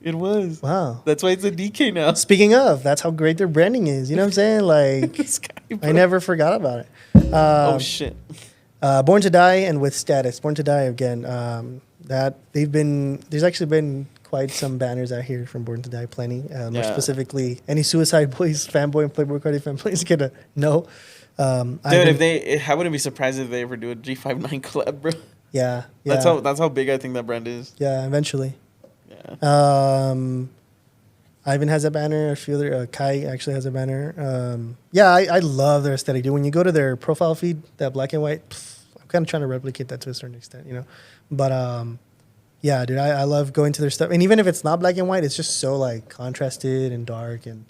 [SPEAKER 2] it was.
[SPEAKER 1] Wow.
[SPEAKER 2] That's why it's a DK now.
[SPEAKER 1] Speaking of, that's how great their branding is. You know what I'm saying? Like,
[SPEAKER 2] This guy,
[SPEAKER 1] I
[SPEAKER 2] bro.
[SPEAKER 1] never forgot about it.
[SPEAKER 2] Oh shit.
[SPEAKER 1] Born to Die and with Status. Born to Die again. There's actually been quite some banners out here from Born to Die, plenty. More
[SPEAKER 2] Yeah.
[SPEAKER 1] specifically, any Suicide Boys fanboy and Playboy Cardi fanboy is gonna know.
[SPEAKER 2] Dude, I wouldn't be surprised if they ever do a G59 collab, bro.
[SPEAKER 1] yeah,
[SPEAKER 2] That's how big I think that brand is.
[SPEAKER 1] yeah, eventually.
[SPEAKER 2] Yeah.
[SPEAKER 1] Ivan has a banner. A few other Kai actually has a banner. I love their aesthetic, dude. When you go to their profile feed, that black and white, I'm kind of trying to replicate that to a certain extent, you know. But yeah, dude, I love going to their stuff, and even if it's not black and white, it's just so like contrasted and dark and.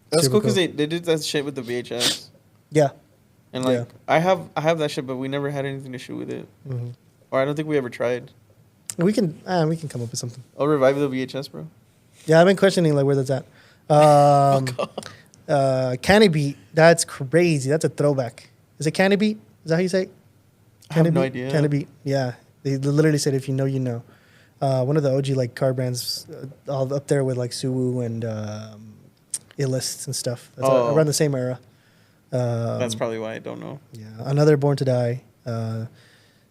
[SPEAKER 2] That's
[SPEAKER 1] super
[SPEAKER 2] cool because they did that shit with the VHS.
[SPEAKER 1] Yeah.
[SPEAKER 2] And like
[SPEAKER 1] Yeah.
[SPEAKER 2] I have that shit, but we never had anything to shoot with it,
[SPEAKER 1] Mm-hmm.
[SPEAKER 2] or I don't think we ever tried.
[SPEAKER 1] We can come up with something.
[SPEAKER 2] I'll revive the VHS, bro.
[SPEAKER 1] Yeah, I've been questioning like where that's at. Candy Beat, that's crazy. That's a throwback. Is it Candy Beat? Is that how you say it?
[SPEAKER 2] I have no
[SPEAKER 1] Beat?
[SPEAKER 2] idea.
[SPEAKER 1] Candy Beat. Yeah, they literally said if you know, you know. One of the OG like car brands, all up there with like Suwu and Illist and stuff. That's around the same era.
[SPEAKER 2] That's probably why I don't know.
[SPEAKER 1] Yeah, another Born to Die.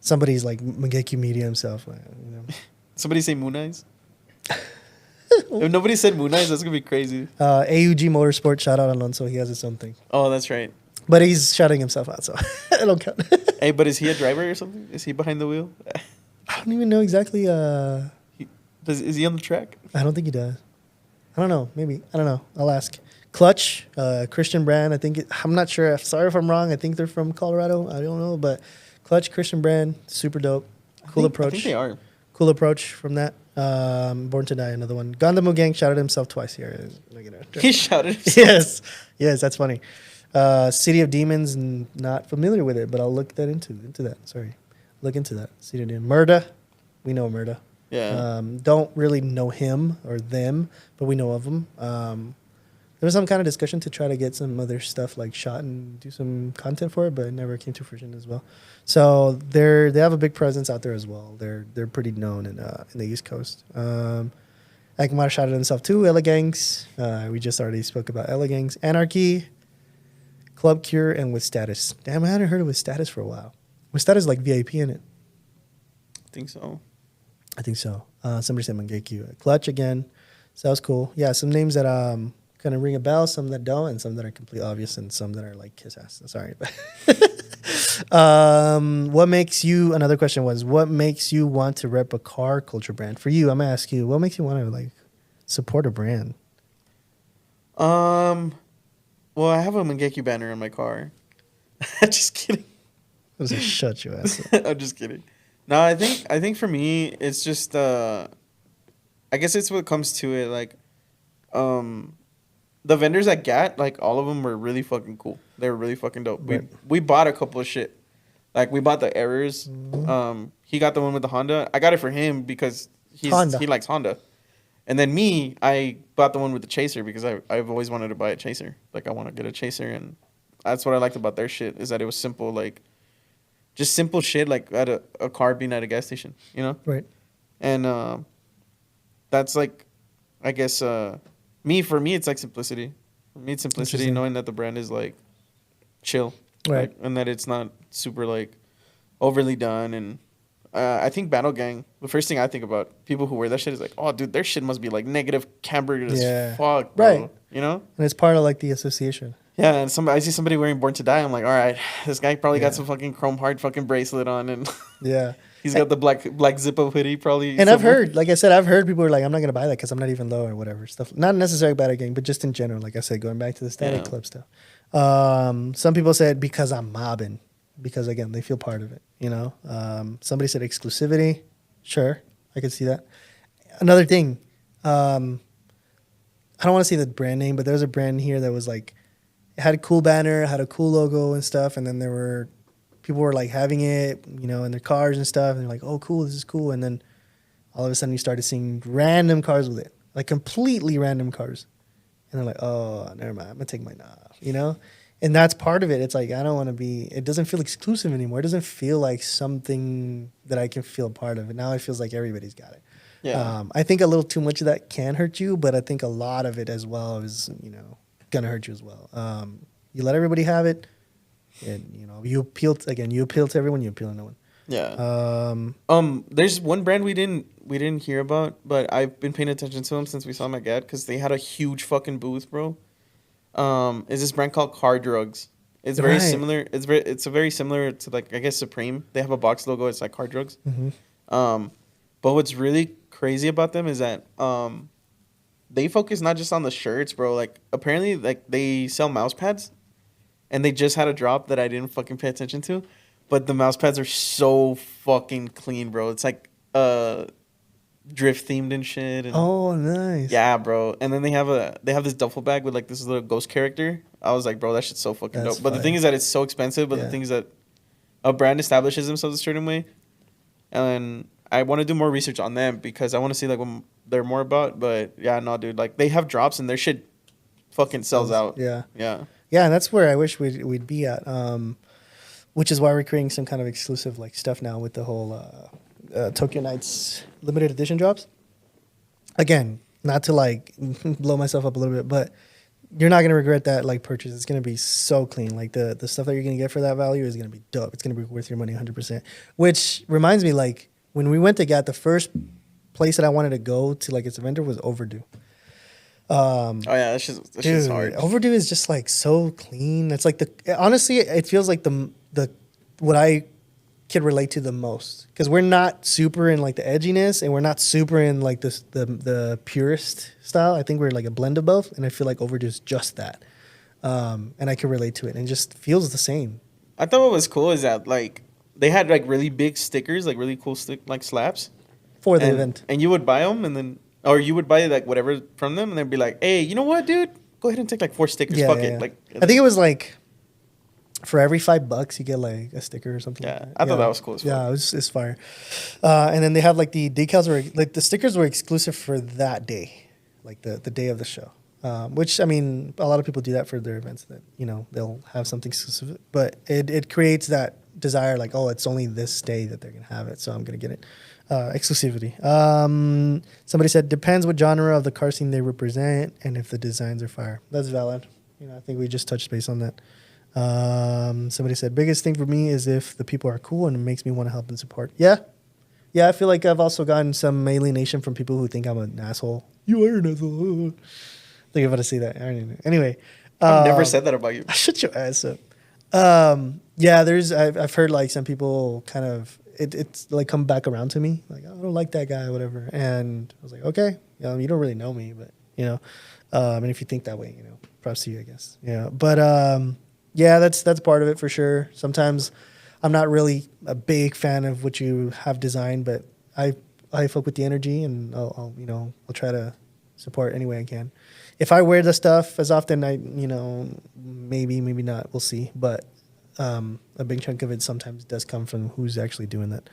[SPEAKER 1] Somebody's like Mangekyoumedia himself. You know.
[SPEAKER 2] Somebody say Moon Eyes. If nobody said Moon Eyes, that's gonna be crazy.
[SPEAKER 1] AUG Motorsport, shout out Alonso. He has his own thing.
[SPEAKER 2] Oh, that's right.
[SPEAKER 1] But he's shouting himself out, so I don't count.
[SPEAKER 2] Hey, but is he a driver or something? Is he behind the wheel?
[SPEAKER 1] I don't even know exactly.
[SPEAKER 2] Is he on the track?
[SPEAKER 1] I don't think he does. I don't know. Maybe. I don't know. I'll ask. Clutch, Christian brand. I think I'm not sure. Sorry if I'm wrong. I think they're from Colorado. I don't know, but Clutch, Christian brand, super dope. Cool approach.
[SPEAKER 2] I think they are.
[SPEAKER 1] Cool approach from that. Born to Die, another one. Gandamu Gang shouted himself twice here.
[SPEAKER 2] He shouted.
[SPEAKER 1] Yes, that's funny. City of Demons, not familiar with it, but I'll look that into that. Sorry, look into that. City of Demons. Murda, we know Murda.
[SPEAKER 2] Yeah.
[SPEAKER 1] Don't really know him or them, but we know of them. There was some kind of discussion to try to get some other stuff like shot and do some content for it, but it never came to fruition as well. So they have a big presence out there as well. They're pretty known in the East Coast. Akmar shouted himself too. Ella Gangs. We just already spoke about Ella Gangs. Anarchy, Club Cure, and With Status. Damn, I hadn't heard of With Status for a while. With Status like VIP in it.
[SPEAKER 2] I think so.
[SPEAKER 1] I think so. Somebody said Mangekyu. Clutch again. Sounds cool. Yeah, some names that kind of ring a bell, some that don't, and some that are completely obvious, and some that are like kiss ass. Sorry. What makes you, another question was, what makes you want to rep a car culture brand? For you, I'm going to ask you, what makes you want to like support a brand?
[SPEAKER 2] Well, I have a Mangekyu banner in my car. Just kidding.
[SPEAKER 1] I was like, shut your ass up.
[SPEAKER 2] I'm just kidding. No, I think for me, it's just I guess it's what comes to it. Like, the vendors at GAT, like all of them were really fucking cool. They were really fucking dope.
[SPEAKER 1] Right.
[SPEAKER 2] We bought a couple of shit. Like we bought the Errors.
[SPEAKER 1] Mm-hmm.
[SPEAKER 2] He got the one with the Honda. I got it for him because he likes Honda. And then me, I bought the one with the chaser because I've always wanted to buy a chaser. Like I want to get a chaser, and that's what I liked about their shit is that it was simple, like just simple shit, like at a car being at a gas station, you know.
[SPEAKER 1] Right.
[SPEAKER 2] And that's like, I guess for me it's like simplicity. For me it's simplicity, knowing that the brand is like chill,
[SPEAKER 1] Right.
[SPEAKER 2] like, and that it's not super like overly done. And I think Battle Gang, the first thing I think about people who wear that shit is like, oh dude, their shit must be like negative cambered as fuck, bro.
[SPEAKER 1] Right.
[SPEAKER 2] You know?
[SPEAKER 1] And it's part of like the association.
[SPEAKER 2] Yeah, and I see somebody wearing Born to Die, I'm like, all right, this guy probably got some fucking chrome heart fucking bracelet on, and
[SPEAKER 1] Yeah.
[SPEAKER 2] he's got the black zip-up hoodie probably.
[SPEAKER 1] And I've heard, like I said, I've heard people are like, I'm not gonna buy that because I'm not even low or whatever stuff. Not necessarily Battle Gang, but just in general. Like I said, going back to the Static Club stuff. Some people said because I'm mobbing, because again they feel part of it. You know. Somebody said exclusivity. Sure, I could see that. Another thing, I don't want to say the brand name, but there was a brand here that was like, it had a cool banner, had a cool logo and stuff, and then people were like having it, you know, in their cars and stuff, and they're like, oh, cool, this is cool, and then all of a sudden you started seeing random cars with it, like completely random cars, and they're like, oh, never mind, I'm gonna take mine off, you know, and that's part of it. It's like I don't want to be. It doesn't feel exclusive anymore. It doesn't feel like something that I can feel part of. It now it feels like everybody's got it.
[SPEAKER 2] Yeah.
[SPEAKER 1] I think a little too much of that can hurt you, but I think a lot of it as well is, you know, gonna hurt you as well. You let everybody have it, and you know you appeal to everyone. You appeal to no one.
[SPEAKER 2] Yeah. There's one brand we didn't hear about, but I've been paying attention to them since we saw them at GAD because they had a huge fucking booth, bro. Is this brand called Car Drugs? It's very similar. It's a very similar to like I guess Supreme. They have a box logo. It's like Car Drugs.
[SPEAKER 1] Mm-hmm.
[SPEAKER 2] But what's really crazy about them is that they focus not just on the shirts, bro. Like apparently, like they sell mouse pads, and they just had a drop that I didn't fucking pay attention to, but the mouse pads are so fucking clean, bro. It's like drift themed and shit. And
[SPEAKER 1] Oh, nice.
[SPEAKER 2] yeah, bro. And then they have this duffel bag with like this little ghost character. I was like, bro, that shit's so fucking dope. But the thing is that it's so expensive. But the thing is that a brand establishes themselves a certain way, and I want to do more research on them because I want to see like what they're more about. But yeah, no, dude, like they have drops and their shit fucking sells out.
[SPEAKER 1] Yeah.
[SPEAKER 2] Yeah.
[SPEAKER 1] Yeah, and that's where I wish we'd be at. Which is why we're creating some kind of exclusive like stuff now with the whole Tokyo Nights limited edition drops. Again, not to like blow myself up a little bit, but you're not gonna regret that like purchase. It's gonna be so clean. Like the stuff that you're gonna get for that value is gonna be dope. It's gonna be worth your money 100%. Which reminds me, like when we went to GAT, the first place that I wanted to go to like its vendor was Overdue.
[SPEAKER 2] Oh yeah, that's just hard.
[SPEAKER 1] Overdue is just like so clean. It's like honestly, it feels like the what I can relate to the most because we're not super in like the edginess and we're not super in like the purist style. I think we're like a blend of both, and I feel like Overdue is just that, and I can relate to it, and it just feels the same.
[SPEAKER 2] I thought what was cool is that like they had like really big stickers, like really cool like slaps
[SPEAKER 1] For the event.
[SPEAKER 2] And you would buy them and then, or you would buy like whatever from them and they'd be like, hey, you know what, dude? Go ahead and take like 4 stickers. Fuck it. Like,
[SPEAKER 1] I think it was like for every $5 you get like a sticker or something.
[SPEAKER 2] Yeah,
[SPEAKER 1] like that.
[SPEAKER 2] I thought that was cool as fuck.
[SPEAKER 1] Yeah, it's fire. And then they have like the decals were like the stickers were exclusive for that day, like the day of the show. Which I mean, a lot of people do that for their events. That you know they'll have something exclusive, but it creates that desire like, oh, it's only this day that they're gonna have it, so I'm gonna get it. Exclusivity. Somebody said depends what genre of the car scene they represent and if the designs are fire. That's valid. You know, I think we just touched base on that. Somebody said biggest thing for me is if the people are cool and it makes me want to help and support. Yeah. I feel like I've also gotten some alienation from people who think I'm an asshole. You are an asshole. I think I'm about to say that. Anyway,
[SPEAKER 2] I've never said that about you.
[SPEAKER 1] Shut your ass up. Yeah, I've heard like some people kind of it's like come back around to me like, oh, I don't like that guy or whatever, and I was like, okay, you don't really know me, but you know, and if you think that way, you know, props to you, I guess. Yeah, but yeah, that's part of it for sure. Sometimes I'm not really a big fan of what you have designed, but I fuck with the energy, and I'll try to support any way I can. If I wear the stuff as often, maybe not. We'll see. But a big chunk of it sometimes does come from who's actually doing that.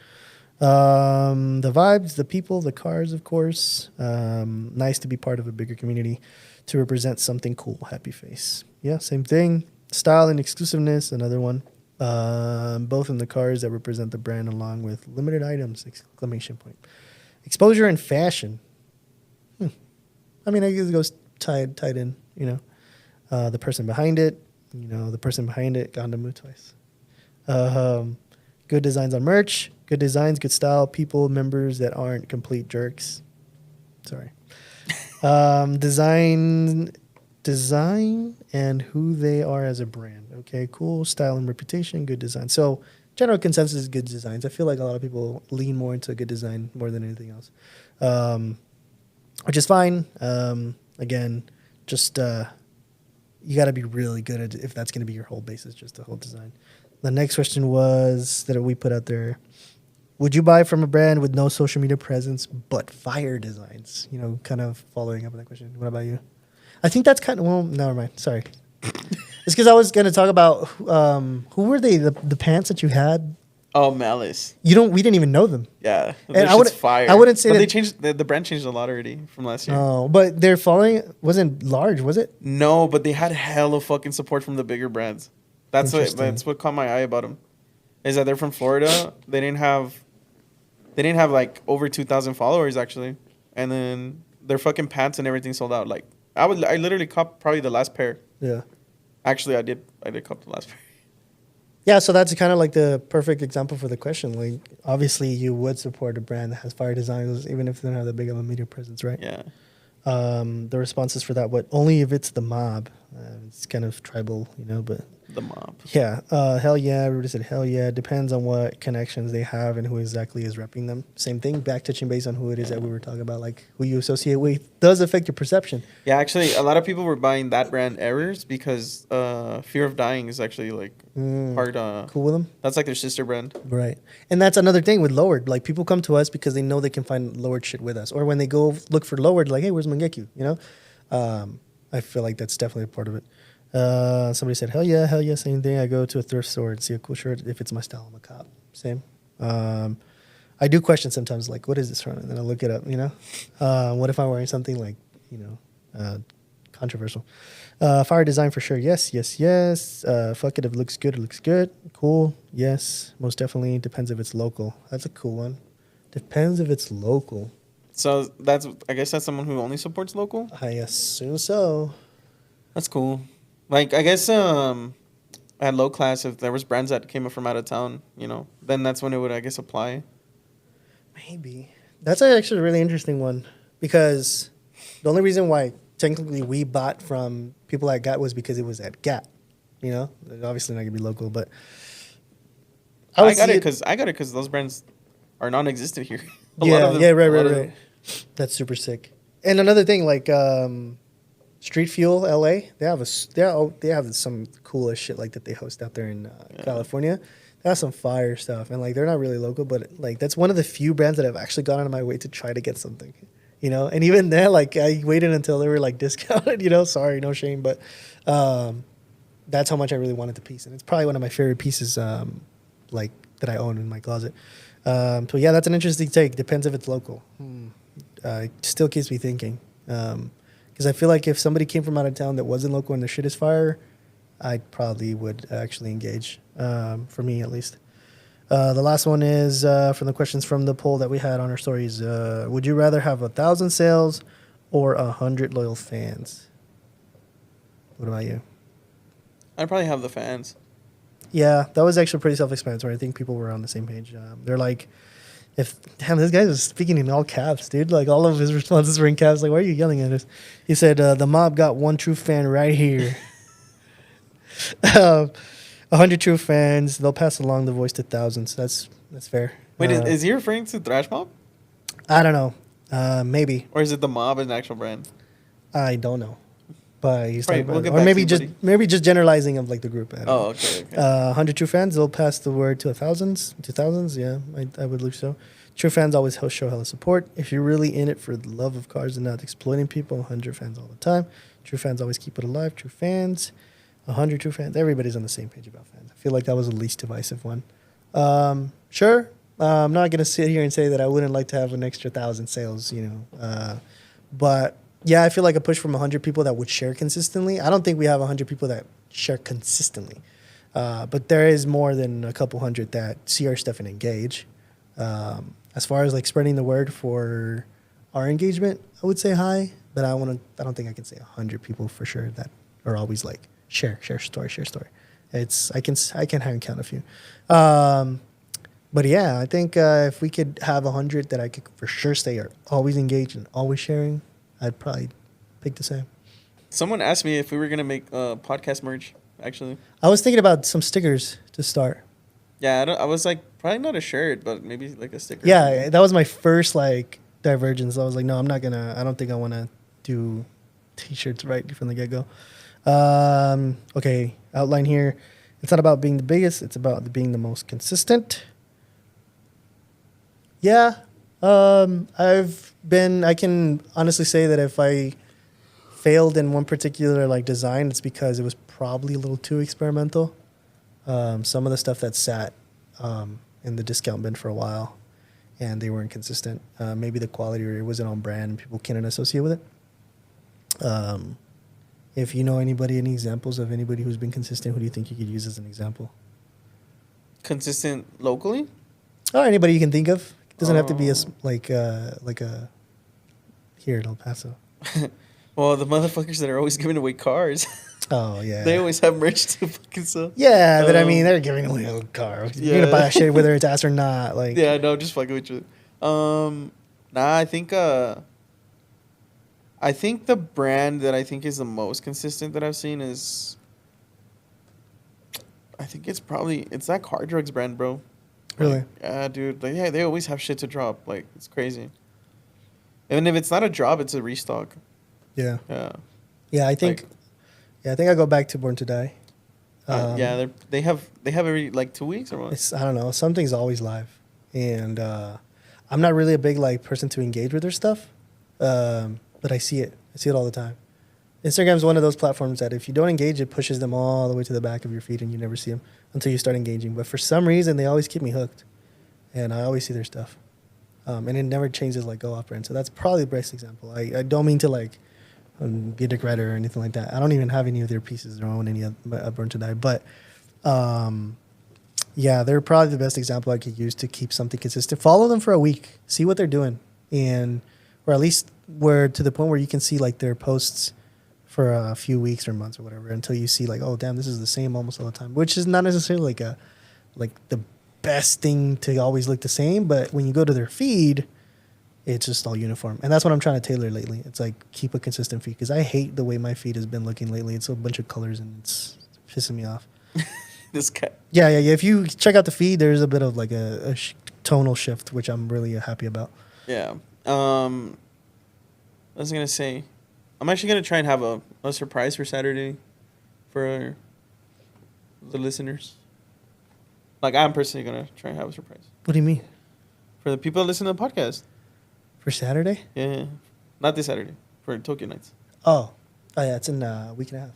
[SPEAKER 1] The vibes, the people, the cars, of course. Nice to be part of a bigger community to represent something cool. Happy face. Yeah, same thing. Style and exclusiveness, another one. Both in the cars that represent the brand along with limited items, exclamation point. Exposure and fashion. I mean, I guess it goes tied in, the person behind it, the person behind it got to move twice. Good designs on merch, good designs, good style, people, members that aren't complete jerks. Sorry. Design and who they are as a brand. Okay, cool. Style and reputation, good design. So general consensus is good designs. I feel like a lot of people lean more into a good design more than anything else, which is fine. Again, just you got to be really good at it if that's going to be your whole basis, just the whole design. The next question was that we put out there. Would you buy from a brand with no social media presence but fire designs? Kind of following up on that question. What about you? I think that's kind of, well, never mind. Sorry. It's because I was going to talk about who were they, the pants that you had?
[SPEAKER 2] Oh, Malice.
[SPEAKER 1] We didn't even know them.
[SPEAKER 2] Yeah.
[SPEAKER 1] And I wouldn't say
[SPEAKER 2] but
[SPEAKER 1] that
[SPEAKER 2] they changed, the brand changed a lot already from last year.
[SPEAKER 1] Oh, but their following wasn't large, was it?
[SPEAKER 2] No, but they had hella fucking support from the bigger brands. That's what caught my eye about them. Is that they're from Florida. They didn't have like over 2,000 followers actually. And then their fucking pants and everything sold out. Like I literally copped probably the last pair.
[SPEAKER 1] Yeah.
[SPEAKER 2] Actually, I did cop the last pair.
[SPEAKER 1] Yeah, so that's kind of like the perfect example for the question. Like, obviously, you would support a brand that has fire designs, even if they don't have that big of a media presence, right?
[SPEAKER 2] Yeah.
[SPEAKER 1] The responses for that, only if it's the mob. It's kind of tribal, but
[SPEAKER 2] The mob.
[SPEAKER 1] yeah, hell yeah. Everybody said hell yeah. Depends on what connections they have and who exactly is repping them. Same thing, back touching base on who it is that we were talking about, like who you associate with does affect your perception.
[SPEAKER 2] Yeah, actually, a lot of people were buying that brand Errors because Fear of Dying is actually like part.
[SPEAKER 1] Cool with them.
[SPEAKER 2] That's like their sister brand.
[SPEAKER 1] Right. And that's another thing with Lowered. Like, people come to us because they know they can find Lowered shit with us. Or when they go look for Lowered, like, hey, where's Mangekyu? I feel like that's definitely a part of it. Somebody said, hell yeah, same thing. I go to a thrift store and see a cool shirt. If it's my style, I'm a cop. Same. I do question sometimes, like, what is this from? And then I look it up, what if I'm wearing something like, controversial? Fire design for sure. Yes. Fuck it. If it looks good, it looks good. Cool. Yes. Most definitely. Depends if it's local. That's a cool one. Depends if it's local.
[SPEAKER 2] So I guess that's someone who only supports local?
[SPEAKER 1] I assume so.
[SPEAKER 2] That's cool. Like, I guess at low class, if there was brands that came up from out of town, then that's when it would, I guess, apply.
[SPEAKER 1] Maybe. That's actually a really interesting one, because the only reason why technically we bought from people at Gap was because it was at Gap. Obviously not gonna be local, but
[SPEAKER 2] I got it because those brands are non-existent here.
[SPEAKER 1] Right. That's super sick. And another thing, like Street Fuel LA, they have some coolest shit like that they host out there in California. They have some fire stuff, and like they're not really local, but like that's one of the few brands that I've actually gone out of my way to try to get something. And even then, like, I waited until they were like discounted. Sorry, no shame, but that's how much I really wanted the piece, and it's probably one of my favorite pieces, like that I own in my closet. So yeah, that's an interesting take. Depends if it's local. It still keeps me thinking, because I feel like if somebody came from out of town that wasn't local and their shit is fire, I probably would actually engage. For me, at least. The last one is from the questions from the poll that we had on our stories. Would you rather have 1,000 sales or 100 loyal fans? What about you?
[SPEAKER 2] I'd probably have the fans.
[SPEAKER 1] Yeah, that was actually pretty self-explanatory. I think people were on the same page. They're like, this guy was speaking in all caps, dude. Like, all of his responses were in caps. Like, why are you yelling at us? He said, the mob got one true fan right here. 100 true fans. They'll pass along the voice to thousands. That's fair.
[SPEAKER 2] Wait, is he referring to Thrash Mob?
[SPEAKER 1] I don't know. Maybe.
[SPEAKER 2] Or is it the mob an actual brand?
[SPEAKER 1] I don't know. But he's
[SPEAKER 2] right,
[SPEAKER 1] talking about, or maybe just generalizing of like the group.
[SPEAKER 2] Okay.
[SPEAKER 1] 100 true fans. They'll pass the word to thousands. Yeah, I would believe so. True fans always show hella support. If you're really in it for the love of cars and not exploiting people, 100 fans all the time. True fans always keep it alive. True fans. 100 true fans. Everybody's on the same page about fans. I feel like that was the least divisive one. Sure, I'm not gonna sit here and say that I wouldn't like to have an extra 1,000 sales, but yeah, I feel like a push from 100 people that would share consistently. I don't think we have 100 people that share consistently, but there is more than a couple hundred that see our stuff and engage. As far as like spreading the word for our engagement, I would say high, but I don't think I can say 100 people for sure that are always like share story. I can hand count a few. But yeah, I think if we could have 100 that I could for sure say are always engaged and always sharing, I'd probably pick the same.
[SPEAKER 2] Someone asked me if we were gonna make podcast merch. Actually,
[SPEAKER 1] I was thinking about some stickers to start.
[SPEAKER 2] yeah, I was like probably not a shirt, but maybe like a sticker.
[SPEAKER 1] Yeah, that was my first like divergence. I was like, no, I don't think I want to do t-shirts right from the get-go. Okay, outline here. It's not about being the biggest. It's about being the most consistent. Yeah, I can honestly say that if I failed in one particular like design, it's because it was probably a little too experimental. Some of the stuff that sat in the discount bin for a while and they weren't consistent. Maybe the quality or it wasn't on brand and people couldn't associate with it. If you know anybody, any examples of anybody who's been consistent, who do you think you could use as an example?
[SPEAKER 2] Consistent locally?
[SPEAKER 1] Or anybody you can think of. It doesn't have to be like a here in El Paso.
[SPEAKER 2] Well, the motherfuckers that are always giving away cars.
[SPEAKER 1] Oh yeah.
[SPEAKER 2] They always have merch to fucking sell.
[SPEAKER 1] Yeah, but I mean they're giving away a car. You're gonna buy that shit whether it's ass or not. Like
[SPEAKER 2] yeah, no, just fucking with you. I think the brand that I think is the most consistent that I've seen is I think it's that Car Drugs brand, bro.
[SPEAKER 1] Really?
[SPEAKER 2] Like, yeah, dude. Like, yeah, they always have shit to drop. Like, it's crazy. And if it's not a drop, it's a restock.
[SPEAKER 1] Yeah.
[SPEAKER 2] Yeah.
[SPEAKER 1] Yeah, I think. I think I go back to Born to Die.
[SPEAKER 2] Yeah, they have every like 2 weeks or what?
[SPEAKER 1] I don't know. Something's always live, and I'm not really a big like person to engage with their stuff, but I see it. I see it all the time. Instagram's one of those platforms that if you don't engage, it pushes them all the way to the back of your feed, and you never see them until you start engaging. But for some reason, they always keep me hooked, and I always see their stuff, and it never changes like go off brand. So that's probably the best example. I don't mean to like be a dick rider or anything like that. I don't even have any of their pieces or own any of Burn to Die, but yeah, they're probably the best example I could use to keep something consistent. Follow them for a week, see what they're doing, or at least where to the point where you can see like their posts for a few weeks or months or whatever until you see like, oh damn, this is the same almost all the time, which is not necessarily like the best thing to always look the same, but when you go to their feed, it's just all uniform. And that's what I'm trying to tailor lately. It's like keep a consistent feed because I hate the way my feed has been looking lately. It's a bunch of colors and it's pissing me off.
[SPEAKER 2] This guy.
[SPEAKER 1] Yeah. If you check out the feed, there's a bit of like a tonal shift, which I'm really happy about.
[SPEAKER 2] Yeah. I was going to say, I'm actually going to try and have a surprise for Saturday for the listeners. Like, I'm personally going to try and have a surprise.
[SPEAKER 1] What do you mean?
[SPEAKER 2] For the people that listen to the podcast.
[SPEAKER 1] For Saturday?
[SPEAKER 2] Yeah. Not this Saturday. For Tokyo Nights.
[SPEAKER 1] Oh yeah, it's in a week and a half.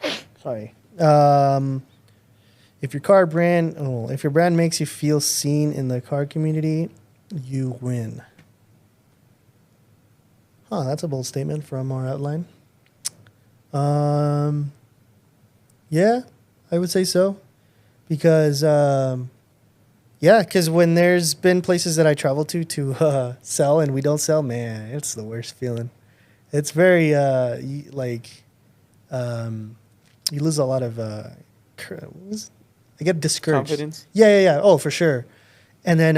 [SPEAKER 1] Yeah. Sorry. If your brand makes you feel seen in the car community, you win. Huh, that's a bold statement from our outline. Yeah, I would say so. Because, because when there's been places that I travel to sell and we don't sell, man, it's the worst feeling. It's very, you lose a lot of, I get discouraged.
[SPEAKER 2] Confidence?
[SPEAKER 1] Yeah. Oh, for sure. And then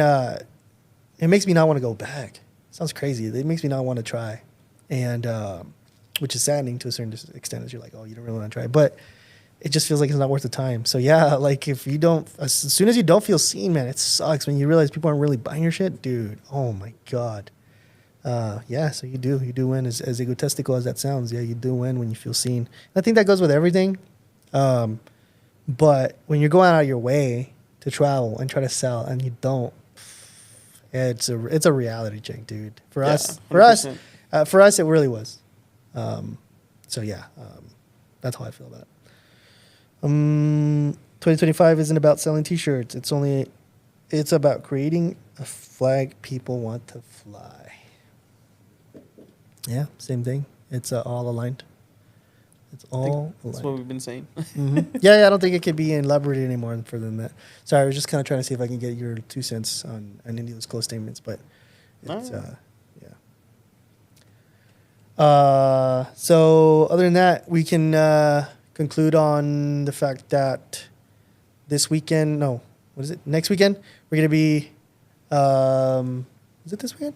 [SPEAKER 1] it makes me not want to go back. Sounds crazy. It makes me not want to try, and which is saddening to a certain extent. As you're like, oh, you don't really want to try, but it just feels like it's not worth the time. So yeah, like if you don't, as soon as you don't feel seen, man, it sucks when you realize people aren't really buying your shit, dude. Oh my god. Yeah, so you do win. As egotistical as that sounds, yeah, you do win when you feel seen. And I think that goes with everything. But when you're going out of your way to travel and try to sell and you don't, it's a reality check, dude. For us, it really was. So yeah, that's how I feel about it. 2025 isn't about selling T-shirts. It's about creating a flag people want to fly. Yeah, same thing. It's all aligned. It's all aligned.
[SPEAKER 2] That's what we've been saying.
[SPEAKER 1] Yeah, I don't think it could be elaborated any more further than that. Sorry, I was just kind of trying to see if I can get your 2 cents on any of those close statements, but it's, yeah. So other than that, we can conclude on the fact that this weekend, no, what is it? Next weekend, we're going to be, is it this weekend?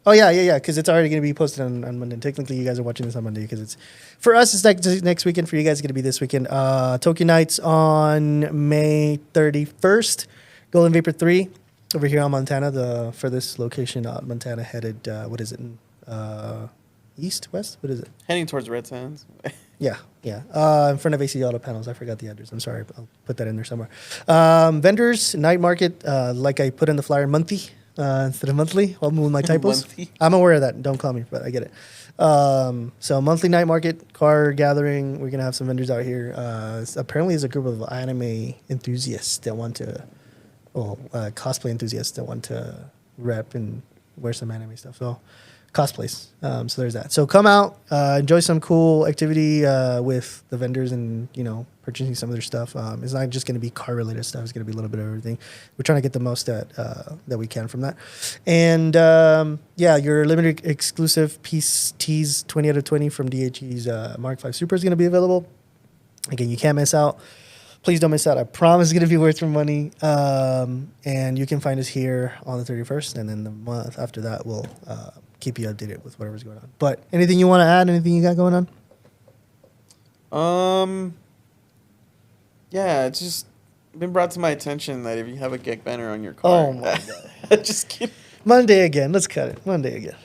[SPEAKER 1] Oh, yeah, because it's already going to be posted on Monday. Technically, you guys are watching this on Monday because for us, it's next weekend. For you guys, it's going to be this weekend. Tokyo Nights on May 31st. Golden Vapor 3 over here on Montana, the furthest location out in Montana, headed, what is it, east, west? What is it?
[SPEAKER 2] Heading towards Red Sands.
[SPEAKER 1] Yeah. In front of AC Auto Panels. I forgot the address. I'm sorry. I'll put that in there somewhere. Vendors, night market, like I put in the flyer, monthly. Instead of monthly, I'll move my typos. I'm aware of that. Don't call me, but I get it. So monthly night market, car gathering. We're going to have some vendors out here. Apparently, there's a group of anime enthusiasts that want to, cosplay enthusiasts that want to rep and wear some anime stuff. So cosplays. So there's that. So come out, enjoy some cool activity with the vendors and, purchasing some of their stuff. It's not just going to be car related stuff. It's going to be a little bit of everything. We're trying to get the most that we can from that. And your limited exclusive piece tees 20 out of 20 from DHE's Mark V Super is going to be available. Again, you can't miss out. Please don't miss out. I promise it's going to be worth your money. And you can find us here on the 31st. And then the month after that, we'll keep you updated with whatever's going on. But anything you want to add? Anything you got going on?
[SPEAKER 2] Yeah, it's just been brought to my attention that if you have a gag banner on your car.
[SPEAKER 1] Oh, my God.
[SPEAKER 2] Just kidding.
[SPEAKER 1] Monday again. Let's cut it. Monday again.